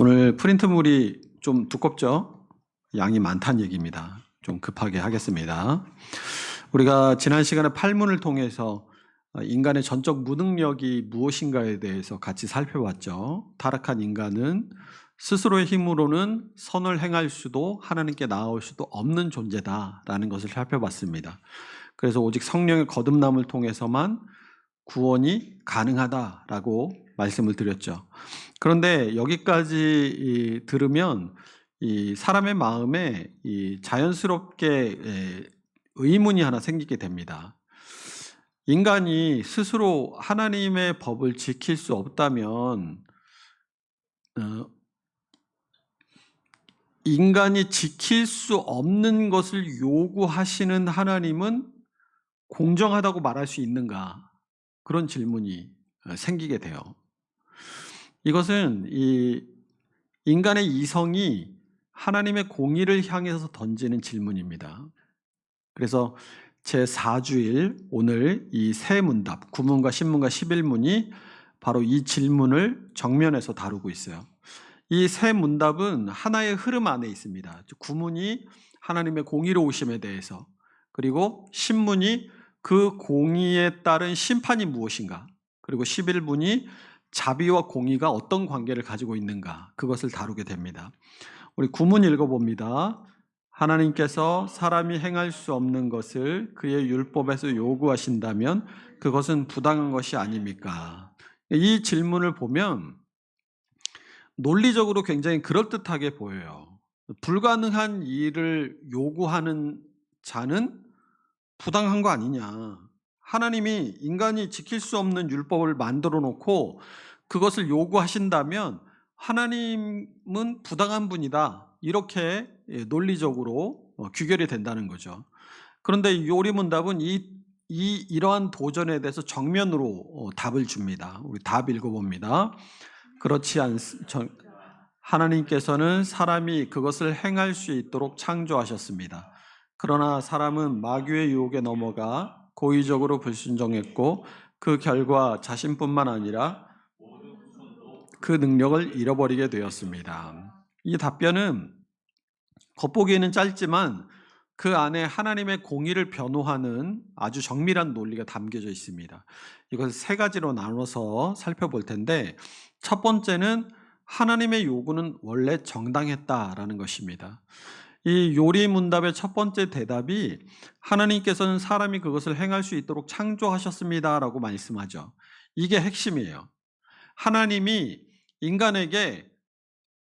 오늘 프린트물이 좀 두껍죠? 양이 많다는 얘기입니다. 좀 급하게 하겠습니다. 우리가 지난 시간에 팔문을 통해서 인간의 전적 무능력이 무엇인가에 대해서 같이 살펴봤죠. 타락한 인간은 스스로의 힘으로는 선을 행할 수도 하나님께 나아올 수도 없는 존재다라는 것을 살펴봤습니다. 그래서 오직 성령의 거듭남을 통해서만 구원이 가능하다라고 말씀을 드렸죠. 그런데 여기까지 들으면 이 사람의 마음에 자연스럽게 의문이 하나 생기게 됩니다. 인간이 스스로 하나님의 법을 지킬 수 없다면 인간이 지킬 수 없는 것을 요구하시는 하나님은 공정하다고 말할 수 있는가? 그런 질문이 생기게 돼요. 이것은 이 인간의 이성이 하나님의 공의를 향해서 던지는 질문입니다. 그래서 제4주일 오늘 이 세 문답, 구문과 신문과 11문이 바로 이 질문을 정면에서 다루고 있어요. 이 세 문답은 하나의 흐름 안에 있습니다. 구문이 하나님의 공의로우심에 대해서, 그리고 신문이 그 공의에 따른 심판이 무엇인가, 그리고 11문이 자비와 공의가 어떤 관계를 가지고 있는가, 그것을 다루게 됩니다. 우리 구문 읽어봅니다. 하나님께서 사람이 행할 수 없는 것을 그의 율법에서 요구하신다면 그것은 부당한 것이 아닙니까? 이 질문을 보면 논리적으로 굉장히 그럴듯하게 보여요. 불가능한 일을 요구하는 자는 부당한 거 아니냐. 하나님이 인간이 지킬 수 없는 율법을 만들어 놓고 그것을 요구하신다면 하나님은 부당한 분이다. 이렇게 논리적으로 귀결이 된다는 거죠. 그런데 요리문답은 이러한 도전에 대해서 정면으로 답을 줍니다. 우리 답 읽어봅니다. 그렇지 않습니다. 하나님께서는 사람이 그것을 행할 수 있도록 창조하셨습니다. 그러나 사람은 마귀의 유혹에 넘어가 고의적으로 불순종했고 그 결과 자신뿐만 아니라 그 능력을 잃어버리게 되었습니다. 이 답변은 겉보기에는 짧지만 그 안에 하나님의 공의를 변호하는 아주 정밀한 논리가 담겨져 있습니다. 이것을 세 가지로 나눠서 살펴볼 텐데, 첫 번째는 하나님의 요구는 원래 정당했다라는 것입니다. 이 요리문답의 첫 번째 대답이 하나님께서는 사람이 그것을 행할 수 있도록 창조하셨습니다라고 말씀하죠. 이게 핵심이에요. 하나님이 인간에게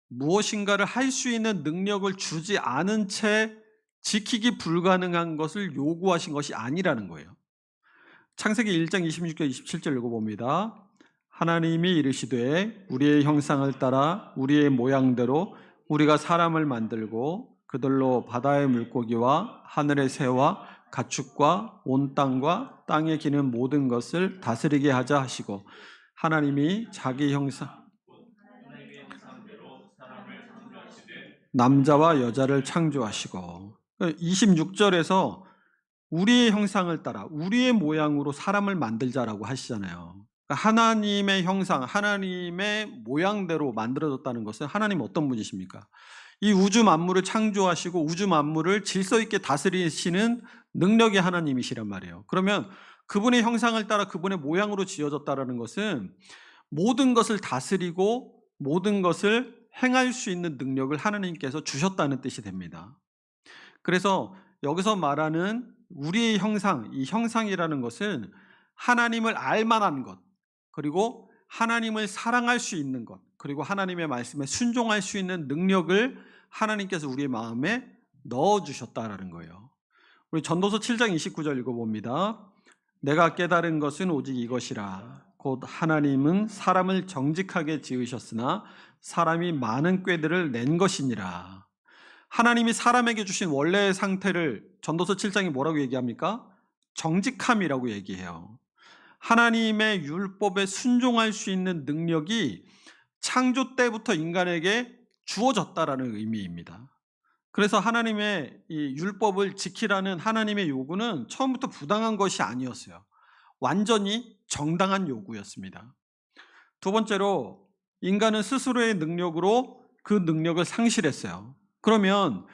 무엇인가를 할 수 있는 능력을 주지 않은 채 지키기 불가능한 것을 요구하신 것이 아니라는 거예요. 창세기 1장 26절 27절 읽어봅니다. 하나님이 이르시되 우리의 형상을 따라 우리의 모양대로 우리가 사람을 만들고 그들로 바다의 물고기와 하늘의 새와 가축과 온 땅과 땅에 기는 모든 것을 다스리게 하자 하시고 하나님이 자기 형상 남자와 여자를 창조하시고 26절에서 우리의 형상을 따라 우리의 모양으로 사람을 만들자라고 하시잖아요. 하나님의 형상, 하나님의 모양대로 만들어졌다는 것은 하나님 어떤 분이십니까? 이 우주 만물을 창조하시고 우주 만물을 질서 있게 다스리시는 능력의 하나님이시란 말이에요. 그러면 그분의 형상을 따라 그분의 모양으로 지어졌다는 것은 모든 것을 다스리고 모든 것을 행할 수 있는 능력을 하나님께서 주셨다는 뜻이 됩니다. 그래서 여기서 말하는 우리의 형상, 이 형상이라는 것은 하나님을 알만한 것, 그리고 하나님을 사랑할 수 있는 것, 그리고 하나님의 말씀에 순종할 수 있는 능력을 하나님께서 우리의 마음에 넣어주셨다라는 거예요. 우리 전도서 7장 29절 읽어봅니다. 내가 깨달은 것은 오직 이것이라. 곧 하나님은 사람을 정직하게 지으셨으나 사람이 많은 꾀들을 낸 것이니라. 하나님이 사람에게 주신 원래의 상태를 전도서 7장이 뭐라고 얘기합니까? 정직함이라고 얘기해요. 하나님의 율법에 순종할 수 있는 능력이 창조 때부터 인간에게 주어졌다라는 의미입니다. 그래서 하나님의 이 율법을 지키라는 하나님의 요구는 처음부터 부당한 것이 아니었어요. 완전히 정당한 요구였습니다. 두 번째로 인간은 스스로의 능력으로 그 능력을 상실했어요. 그러면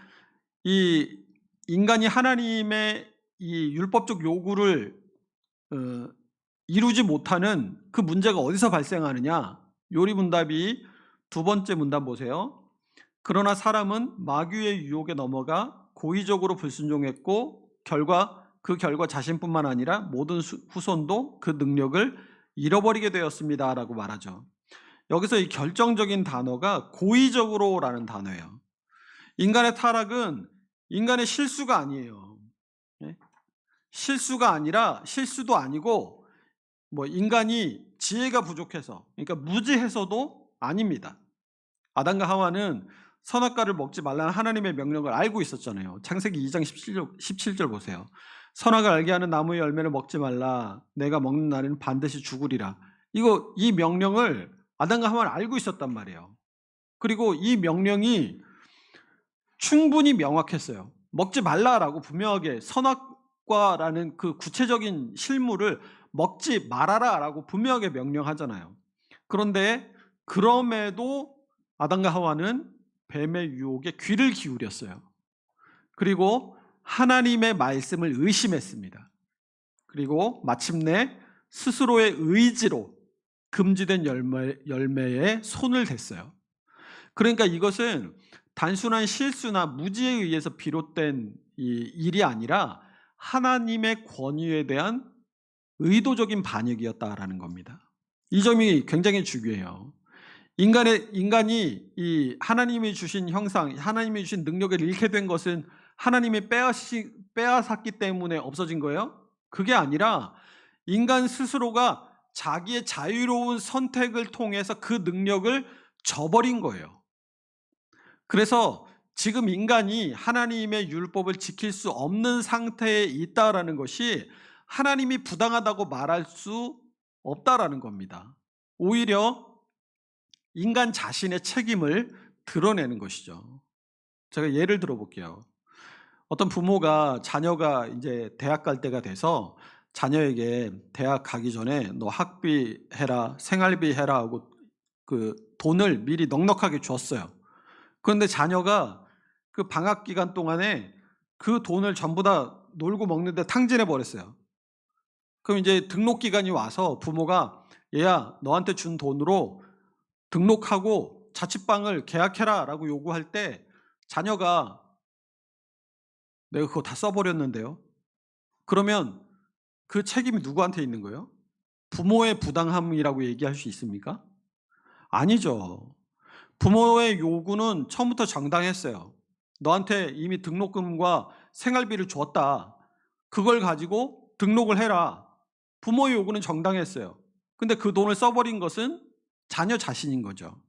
이 인간이 하나님의 이 율법적 요구를 이루지 못하는 그 문제가 어디서 발생하느냐? 요리문답이 두 번째 문답 보세요. 그러나 사람은 마귀의 유혹에 넘어가 고의적으로 불순종했고 그 결과 자신뿐만 아니라 모든 후손도 그 능력을 잃어버리게 되었습니다라고 말하죠. 여기서 이 결정적인 단어가 고의적으로라는 단어예요. 인간의 타락은 인간의 실수가 아니에요. 실수가 아니라 실수도 아니고 인간이 지혜가 부족해서, 그러니까 무지해서도 아닙니다. 아담과 하와는 선악과를 먹지 말라는 하나님의 명령을 알고 있었잖아요. 창세기 2장 17절 보세요. 선악을 알게 하는 나무의 열매를 먹지 말라. 내가 먹는 날에는 반드시 죽으리라. 이 명령을 아담과 하와는 알고 있었단 말이에요. 그리고 이 명령이 충분히 명확했어요. 먹지 말라라고 분명하게 선악과라는 그 구체적인 실물을 먹지 말아라라고 분명하게 명령하잖아요. 그런데 그럼에도 아담과 하와는 뱀의 유혹에 귀를 기울였어요. 그리고 하나님의 말씀을 의심했습니다. 그리고 마침내 스스로의 의지로 금지된 열매에 손을 댔어요. 그러니까 이것은 단순한 실수나 무지에 의해서 비롯된 일이 아니라 하나님의 권위에 대한 의도적인 반역이었다라는 겁니다. 이 점이 굉장히 중요해요. 인간이 이 하나님이 주신 형상, 하나님이 주신 능력을 잃게 된 것은 하나님이 빼앗았기 때문에 없어진 거예요? 그게 아니라 인간 스스로가 자기의 자유로운 선택을 통해서 그 능력을 저버린 거예요. 그래서 지금 인간이 하나님의 율법을 지킬 수 없는 상태에 있다라는 것이 하나님이 부당하다고 말할 수 없다라는 겁니다. 오히려 인간 자신의 책임을 드러내는 것이죠. 제가 예를 들어 볼게요. 어떤 부모가 자녀가 이제 대학 갈 때가 돼서 자녀에게 대학 가기 전에 너 학비 해라, 생활비 해라 하고 그 돈을 미리 넉넉하게 줬어요. 그런데 자녀가 그 방학 기간 동안에 그 돈을 전부 다 놀고 먹는데 탕진해 버렸어요. 그럼 이제 등록 기간이 와서 부모가 얘야 너한테 준 돈으로 등록하고 자취방을 계약해라 라고 요구할 때 자녀가 내가 그거 다 써버렸는데요. 그러면 그 책임이 누구한테 있는 거예요? 부모의 부당함이라고 얘기할 수 있습니까? 아니죠. 부모의 요구는 처음부터 정당했어요. 너한테 이미 등록금과 생활비를 줬다. 그걸 가지고 등록을 해라. 부모의 요구는 정당했어요. 근데 그 돈을 써버린 것은 자녀 자신인 거죠.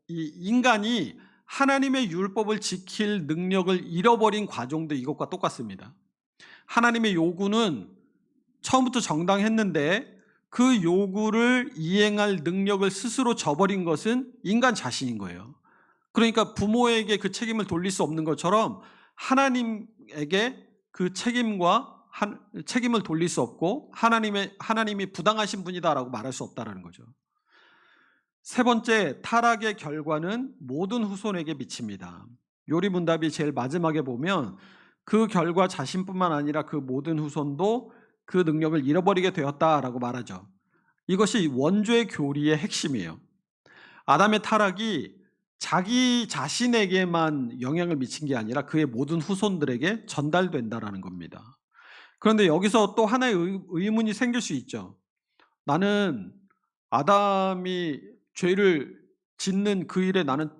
인간이 하나님의 율법을 지킬 능력을 잃어버린 과정도 이것과 똑같습니다. 하나님의 요구는 처음부터 정당했는데 그 요구를 이행할 능력을 스스로 저버린 것은 인간 자신인 거예요. 그러니까 부모에게 그 책임을 돌릴 수 없는 것처럼 하나님에게 그 책임을 돌릴 수 없고 하나님이 부당하신 분이다라고 말할 수 없다라는 거죠. 세 번째, 타락의 결과는 모든 후손에게 미칩니다. 요리문답이 제일 마지막에 보면 그 결과 자신뿐만 아니라 그 모든 후손도 그 능력을 잃어버리게 되었다라고 말하죠. 이것이 원죄 교리의 핵심이에요. 아담의 타락이 자기 자신에게만 영향을 미친 게 아니라 그의 모든 후손들에게 전달된다라는 겁니다. 그런데 여기서 또 하나의 의문이 생길 수 있죠. 나는 아담이 죄를 짓는 그 일에 나는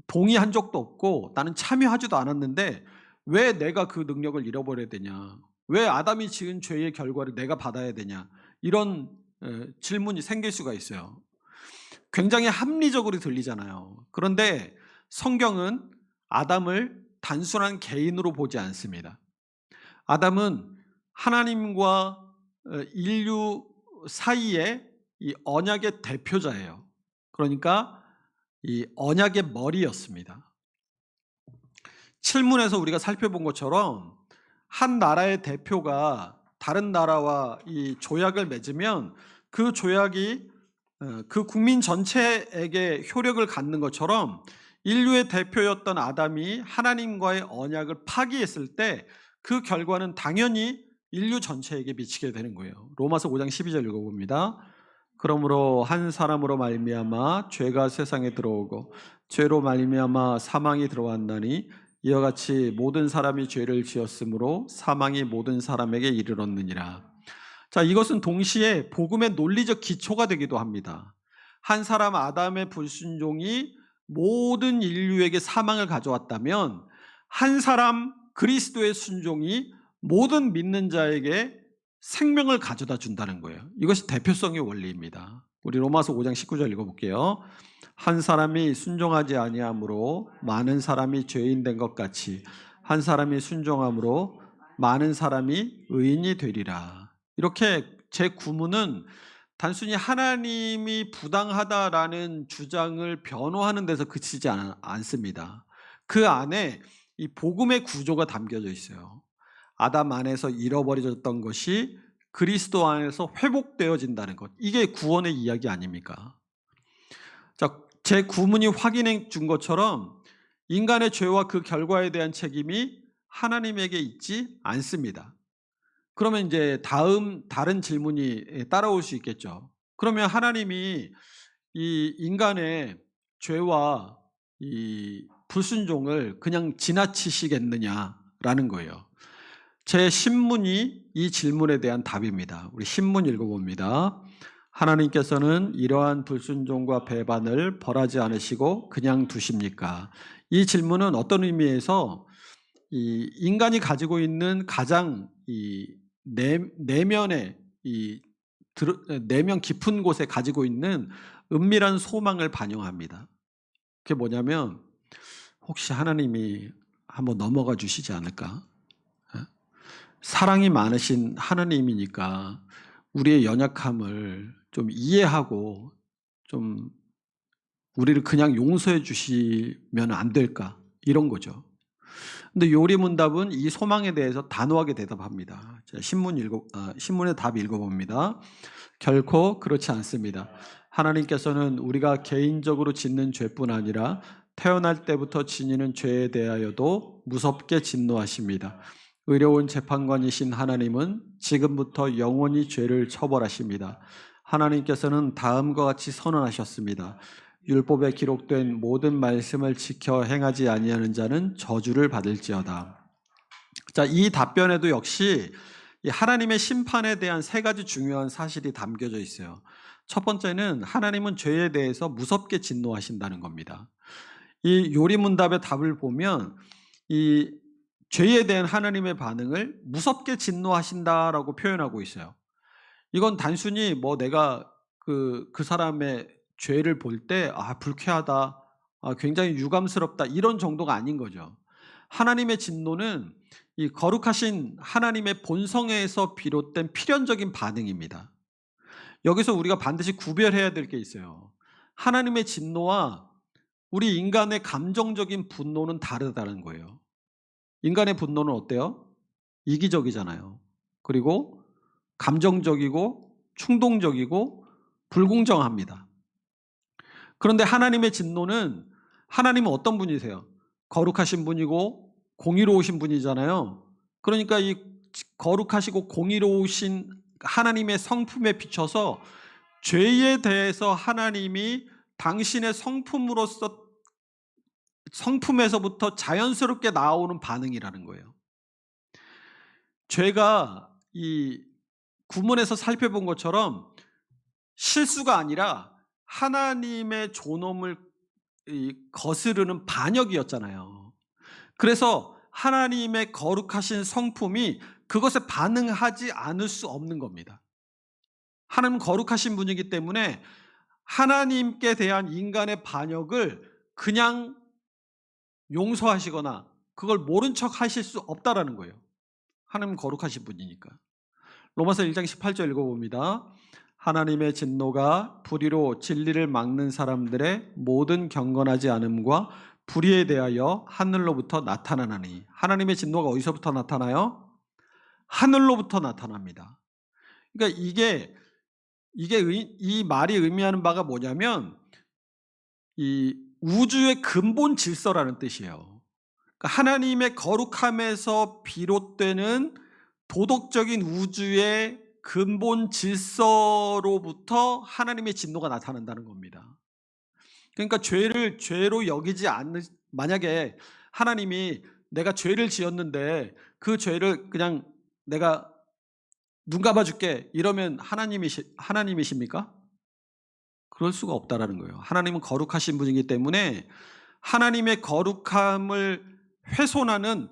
동의한 적도 없고 나는 참여하지도 않았는데 왜 내가 그 능력을 잃어버려야 되냐? 왜 아담이 지은 죄의 결과를 내가 받아야 되냐? 이런 질문이 생길 수가 있어요. 굉장히 합리적으로 들리잖아요. 그런데 성경은 아담을 단순한 개인으로 보지 않습니다. 아담은 하나님과 인류 사이에 이 언약의 대표자예요. 그러니까 이 언약의 머리였습니다. 칠문에서 우리가 살펴본 것처럼 한 나라의 대표가 다른 나라와 이 조약을 맺으면 그 조약이 그 국민 전체에게 효력을 갖는 것처럼 인류의 대표였던 아담이 하나님과의 언약을 파기했을 때 그 결과는 당연히 인류 전체에게 미치게 되는 거예요. 로마서 5장 12절 읽어봅니다. 그러므로 한 사람으로 말미암아 죄가 세상에 들어오고 죄로 말미암아 사망이 들어왔나니 이와 같이 모든 사람이 죄를 지었으므로 사망이 모든 사람에게 이르렀느니라. 자, 이것은 동시에 복음의 논리적 기초가 되기도 합니다. 한 사람 아담의 불순종이 모든 인류에게 사망을 가져왔다면 한 사람 그리스도의 순종이 모든 믿는 자에게 생명을 가져다 준다는 거예요. 이것이 대표성의 원리입니다. 우리 로마서 5장 19절 읽어볼게요. 한 사람이 순종하지 아니함으로 많은 사람이 죄인 된 것 같이 한 사람이 순종함으로 많은 사람이 의인이 되리라. 이렇게 제 구문은 단순히 하나님이 부당하다라는 주장을 변호하는 데서 그치지 않습니다. 그 안에 이 복음의 구조가 담겨져 있어요. 아담 안에서 잃어버려졌던 것이 그리스도 안에서 회복되어진다는 것. 이게 구원의 이야기 아닙니까? 자, 제 구문이 확인해 준 것처럼 인간의 죄와 그 결과에 대한 책임이 하나님에게 있지 않습니다. 그러면 이제 다른 질문이 따라올 수 있겠죠. 그러면 하나님이 이 인간의 죄와 이 불순종을 그냥 지나치시겠느냐라는 거예요. 제 신문이 이 질문에 대한 답입니다. 우리 신문 읽어봅니다. 하나님께서는 이러한 불순종과 배반을 벌하지 않으시고 그냥 두십니까? 이 질문은 어떤 의미에서 이 인간이 가지고 있는 가장 내면의 내면 깊은 곳에 가지고 있는 은밀한 소망을 반영합니다. 그게 뭐냐면 혹시 하나님이 한번 넘어가 주시지 않을까? 사랑이 많으신 하나님이니까 우리의 연약함을 좀 이해하고 좀 우리를 그냥 용서해 주시면 안 될까? 이런 거죠. 근데 요리문답은 이 소망에 대해서 단호하게 대답합니다. 신문의 답 읽어봅니다. 결코 그렇지 않습니다. 하나님께서는 우리가 개인적으로 짓는 죄뿐 아니라 태어날 때부터 지니는 죄에 대하여도 무섭게 진노하십니다. 의로운 재판관이신 하나님은 지금부터 영원히 죄를 처벌하십니다. 하나님께서는 다음과 같이 선언하셨습니다. 율법에 기록된 모든 말씀을 지켜 행하지 아니하는 자는 저주를 받을지어다. 자, 이 답변에도 역시 하나님의 심판에 대한 세 가지 중요한 사실이 담겨져 있어요. 첫 번째는 하나님은 죄에 대해서 무섭게 진노하신다는 겁니다. 이 요리문답의 답을 보면 이 죄에 대한 하나님의 반응을 무섭게 진노하신다라고 표현하고 있어요. 이건 단순히 뭐 내가 그 사람의 죄를 볼 때 불쾌하다, 굉장히 유감스럽다 이런 정도가 아닌 거죠. 하나님의 진노는 이 거룩하신 하나님의 본성에서 비롯된 필연적인 반응입니다. 여기서 우리가 반드시 구별해야 될 게 있어요. 하나님의 진노와 우리 인간의 감정적인 분노는 다르다는 거예요. 인간의 분노는 어때요? 이기적이잖아요. 그리고 감정적이고 충동적이고 불공정합니다. 그런데 하나님의 진노는 하나님은 어떤 분이세요? 거룩하신 분이고 공의로우신 분이잖아요. 그러니까 이 거룩하시고 공의로우신 하나님의 성품에 비춰서 죄에 대해서 하나님이 당신의 성품에서부터 자연스럽게 나오는 반응이라는 거예요. 죄가 이 구문에서 살펴본 것처럼 실수가 아니라 하나님의 존엄을 거스르는 반역이었잖아요. 그래서 하나님의 거룩하신 성품이 그것에 반응하지 않을 수 없는 겁니다. 하나님은 거룩하신 분이기 때문에 하나님께 대한 인간의 반역을 그냥 용서하시거나 그걸 모른 척 하실 수 없다라는 거예요. 하나님은 거룩하신 분이니까. 로마서 1장 18절 읽어봅니다. 하나님의 진노가 불의로 진리를 막는 사람들의 모든 경건하지 않음과 불의에 대하여 하늘로부터 나타나나니. 하나님의 진노가 어디서부터 나타나요? 하늘로부터 나타납니다. 그러니까 이게 이 말이 의미하는 바가 뭐냐면 이 우주의 근본 질서라는 뜻이에요. 그러니까 하나님의 거룩함에서 비롯되는 도덕적인 우주의 근본 질서로부터 하나님의 진노가 나타난다는 겁니다. 그러니까 죄를 죄로 여기지 않는, 만약에 하나님이 내가 죄를 지었는데 그 죄를 그냥 내가 눈 감아줄게 이러면 하나님이십니까? 그럴 수가 없다라는 거예요. 하나님은 거룩하신 분이기 때문에 하나님의 거룩함을 훼손하는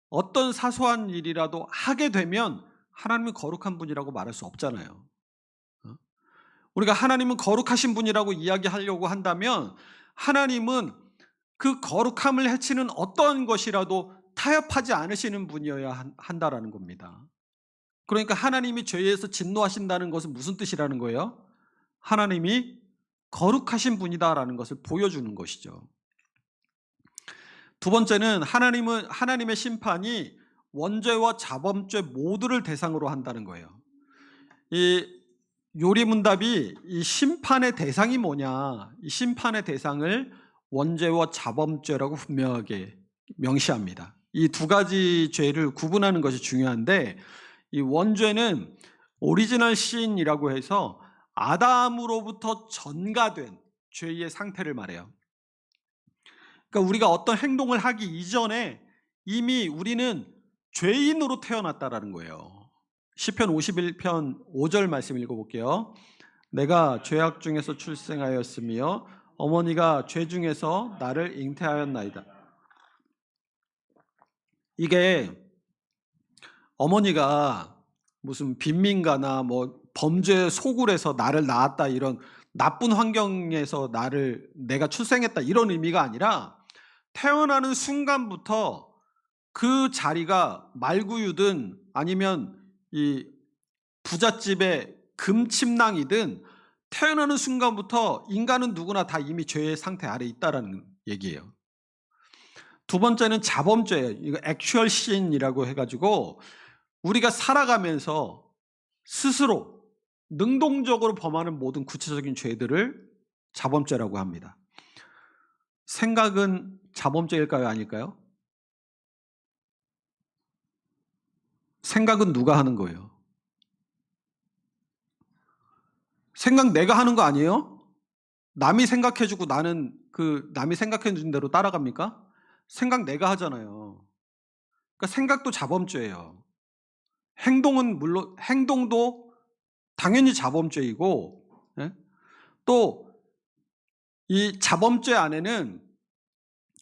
어떤 사소한 일이라도 하게 되면 하나님은 거룩한 분이라고 말할 수 없잖아요. 우리가 하나님은 거룩하신 분이라고 이야기하려고 한다면 하나님은 그 거룩함을 해치는 어떠한 것이라도 타협하지 않으시는 분이어야 한다라는 겁니다. 그러니까 하나님이 죄에서 진노하신다는 것은 무슨 뜻이라는 거예요? 하나님이 거룩하신 분이다라는 것을 보여주는 것이죠. 두 번째는 하나님의 심판이 원죄와 자범죄 모두를 대상으로 한다는 거예요. 이 요리문답이 이 심판의 대상이 뭐냐, 이 심판의 대상을 원죄와 자범죄라고 분명하게 명시합니다. 이 두 가지 죄를 구분하는 것이 중요한데, 이 원죄는 오리지널 신이라고 해서 아담으로부터 전가된 죄의 상태를 말해요. 그러니까 우리가 어떤 행동을 하기 이전에 이미 우리는 죄인으로 태어났다라는 거예요. 시편 51편 5절 말씀 읽어볼게요. 내가 죄악 중에서 출생하였으며 어머니가 죄 중에서 나를 잉태하였나이다. 이게 어머니가 무슨 빈민가나 뭐 범죄 소굴에서 나를 낳았다, 이런 나쁜 환경에서 내가 출생했다, 이런 의미가 아니라 태어나는 순간부터 그 자리가 말구유든 아니면 이 부잣집의 금침낭이든 태어나는 순간부터 인간은 누구나 다 이미 죄의 상태 아래 있다라는 얘기예요. 두 번째는 자범죄예요. 이거 액츄얼 신이라고 해가지고 우리가 살아가면서 스스로 능동적으로 범하는 모든 구체적인 죄들을 자범죄라고 합니다. 생각은 자범죄일까요, 아닐까요? 생각은 누가 하는 거예요? 생각 내가 하는 거 아니에요? 남이 생각해주고 나는 남이 생각해준 대로 따라갑니까? 생각 내가 하잖아요. 그러니까 생각도 자범죄예요. 행동도 당연히 자범죄이고, 또 이 자범죄 안에는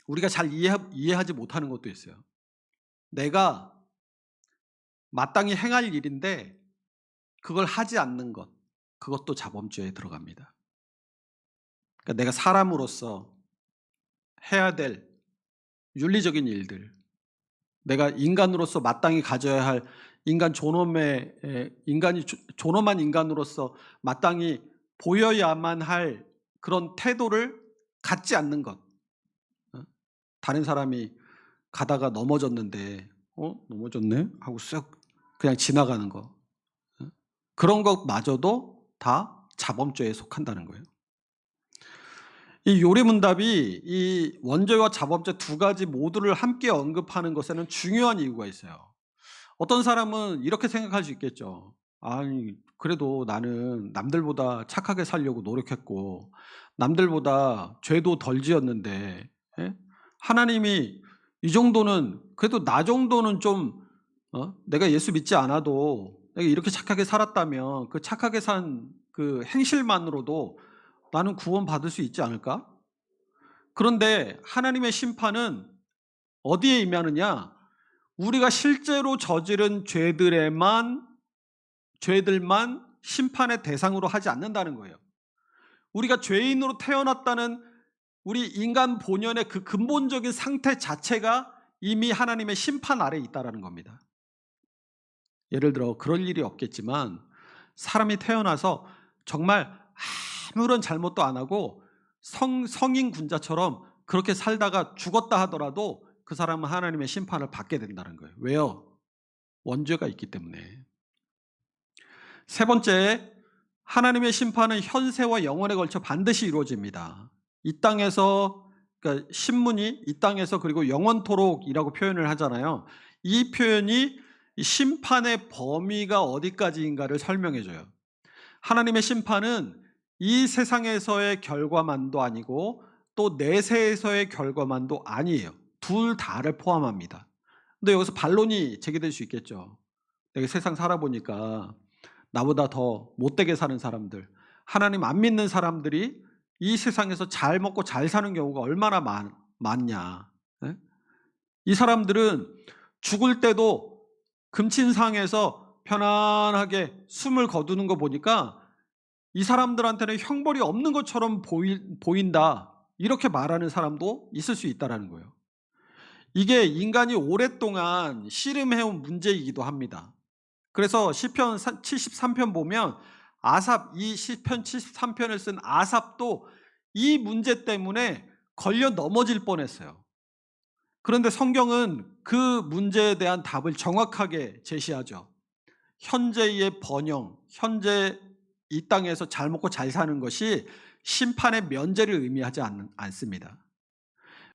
우리가 잘 이해하지 못하는 것도 있어요. 내가 마땅히 행할 일인데 그걸 하지 않는 것, 그것도 자범죄에 들어갑니다. 그러니까 내가 사람으로서 해야 될 윤리적인 일들, 내가 인간으로서 마땅히 가져야 할 존엄한 인간으로서 마땅히 보여야만 할 그런 태도를 갖지 않는 것. 다른 사람이 가다가 넘어졌는데 넘어졌네 하고 쓱 그냥 지나가는 거, 그런 것마저도 다 자범죄에 속한다는 거예요. 이 요리문답이 이 원죄와 자범죄 두 가지 모두를 함께 언급하는 것에는 중요한 이유가 있어요. 어떤 사람은 이렇게 생각할 수 있겠죠. 아니, 그래도 나는 남들보다 착하게 살려고 노력했고 남들보다 죄도 덜 지었는데, 하나님이 이 정도는, 그래도 나 정도는 좀 내가 예수 믿지 않아도 내가 이렇게 착하게 살았다면 그 착하게 산 그 행실만으로도 나는 구원받을 수 있지 않을까? 그런데 하나님의 심판은 어디에 임하느냐? 우리가 실제로 저지른 죄들만 심판의 대상으로 하지 않는다는 거예요. 우리가 죄인으로 태어났다는 우리 인간 본연의 그 근본적인 상태 자체가 이미 하나님의 심판 아래에 있다는 겁니다. 예를 들어 그럴 일이 없겠지만 사람이 태어나서 정말 아무런 잘못도 안 하고 성인 군자처럼 그렇게 살다가 죽었다 하더라도 그 사람은 하나님의 심판을 받게 된다는 거예요. 왜요? 원죄가 있기 때문에. 세 번째, 하나님의 심판은 현세와 영원에 걸쳐 반드시 이루어집니다. 이 땅에서, 그러니까 신문이 이 땅에서 그리고 영원토록이라고 표현을 하잖아요. 이 표현이 심판의 범위가 어디까지인가를 설명해 줘요. 하나님의 심판은 이 세상에서의 결과만도 아니고 또 내세에서의 결과만도 아니에요. 둘 다를 포함합니다. 근데 여기서 반론이 제기될 수 있겠죠. 내가 세상 살아보니까 나보다 더 못되게 사는 사람들, 하나님 안 믿는 사람들이 이 세상에서 잘 먹고 잘 사는 경우가 얼마나 많냐. 예? 이 사람들은 죽을 때도 금친상에서 편안하게 숨을 거두는 거 보니까 이 사람들한테는 형벌이 없는 것처럼 보인다. 이렇게 말하는 사람도 있을 수 있다는 거예요. 이게 인간이 오랫동안 씨름해온 문제이기도 합니다. 그래서 시편 73편 보면 이 시편 73편을 쓴 아삽도 이 문제 때문에 걸려 넘어질 뻔했어요. 그런데 성경은 그 문제에 대한 답을 정확하게 제시하죠. 현재의 번영, 현재 이 땅에서 잘 먹고 잘 사는 것이 심판의 면제를 의미하지 않습니다.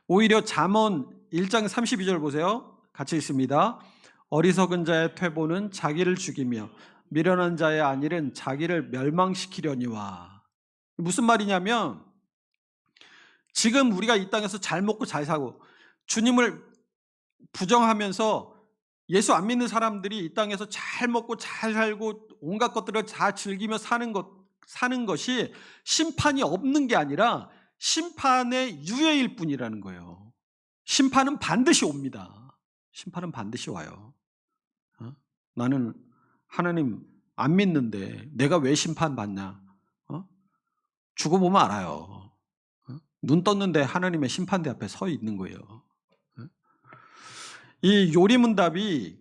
오히려 잠언 1장 32절 보세요. 같이 읽습니다. 어리석은 자의 퇴보는 자기를 죽이며 미련한 자의 안일은 자기를 멸망시키려니와. 무슨 말이냐면 지금 우리가 이 땅에서 잘 먹고 잘 사고 주님을 부정하면서 예수 안 믿는 사람들이 이 땅에서 잘 먹고 잘 살고 온갖 것들을 다 즐기며 사는 것이 심판이 없는 게 아니라 심판의 유예일 뿐이라는 거예요. 심판은 반드시 옵니다. 심판은 반드시 와요. 나는 하나님 안 믿는데 내가 왜 심판받냐? 죽어보면 알아요. 눈 떴는데 하나님의 심판대 앞에 서 있는 거예요. 이 요리문답이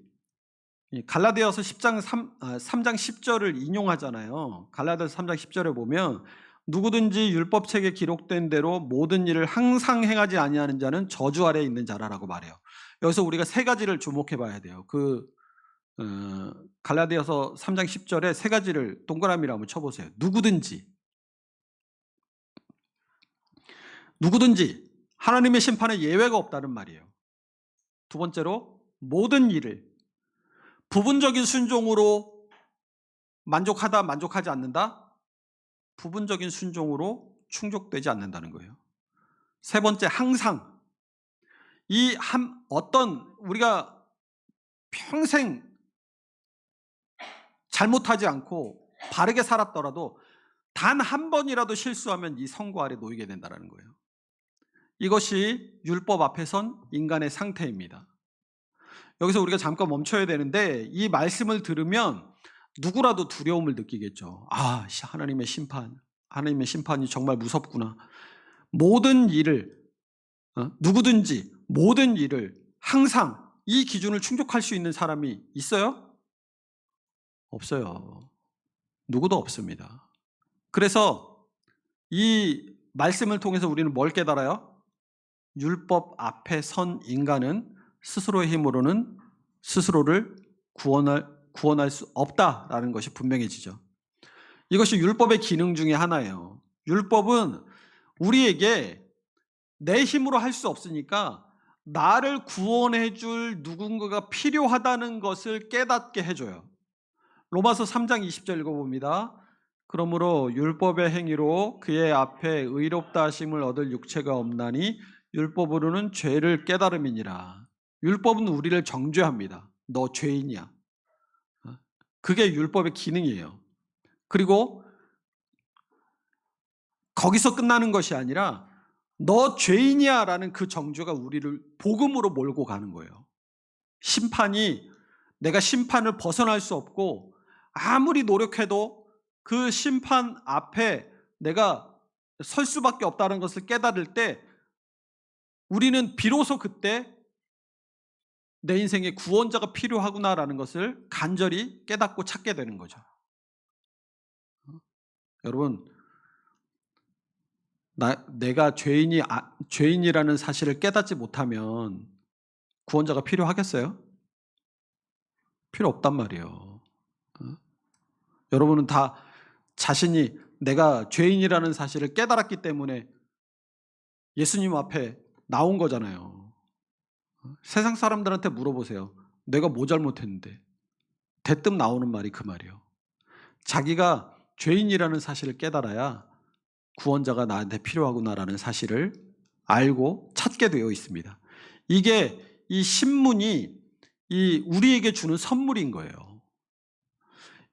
갈라디아서 3장 10절을 인용하잖아요. 갈라디아서 3장 10절에 보면 누구든지 율법책에 기록된 대로 모든 일을 항상 행하지 아니하는 자는 저주 아래에 있는 자라라고 말해요. 여기서 우리가 세 가지를 주목해 봐야 돼요. 갈라디아서 3장 10절에 세 가지를 동그라미로 한번 쳐보세요. 누구든지 하나님의 심판에 예외가 없다는 말이에요. 두 번째로 모든 일을 부분적인 순종으로 만족하지 않는다? 부분적인 순종으로 충족되지 않는다는 거예요. 세 번째, 항상 우리가 평생 잘못하지 않고 바르게 살았더라도 단 한 번이라도 실수하면 이 선고 아래 놓이게 된다는 거예요. 이것이 율법 앞에 선 인간의 상태입니다. 여기서 우리가 잠깐 멈춰야 되는데 이 말씀을 들으면 누구라도 두려움을 느끼겠죠. 하나님의 심판이 정말 무섭구나. 누구든지 모든 일을 항상 이 기준을 충족할 수 있는 사람이 있어요? 없어요. 누구도 없습니다. 그래서 이 말씀을 통해서 우리는 뭘 깨달아요? 율법 앞에 선 인간은 스스로의 힘으로는 스스로를 구원할 수 없다라는 것이 분명해지죠. 이것이 율법의 기능 중에 하나예요. 율법은 우리에게 내 힘으로 할 수 없으니까 나를 구원해 줄 누군가가 필요하다는 것을 깨닫게 해줘요. 로마서 3장 20절 읽어봅니다. 그러므로 율법의 행위로 그의 앞에 의롭다 하심을 얻을 육체가 없나니 율법으로는 죄를 깨달음이니라. 율법은 우리를 정죄합니다. 너 죄인이야. 그게 율법의 기능이에요. 그리고 거기서 끝나는 것이 아니라 너 죄인이야 라는 그 정죄가 우리를 복음으로 몰고 가는 거예요. 내가 심판을 벗어날 수 없고 아무리 노력해도 그 심판 앞에 내가 설 수밖에 없다는 것을 깨달을 때 우리는 비로소 그때 내 인생에 구원자가 필요하구나라는 것을 간절히 깨닫고 찾게 되는 거죠. 여러분, 내가 죄인이라는 사실을 깨닫지 못하면 구원자가 필요하겠어요? 필요 없단 말이에요. 여러분은 다 자신이 내가 죄인이라는 사실을 깨달았기 때문에 예수님 앞에 나온 거잖아요. 세상 사람들한테 물어보세요. 내가 뭐 잘못했는데. 대뜸 나오는 말이 그 말이에요. 자기가 죄인이라는 사실을 깨달아야 구원자가 나한테 필요하구나라는 사실을 알고 찾게 되어 있습니다. 이게 이 신문이 우리에게 주는 선물인 거예요.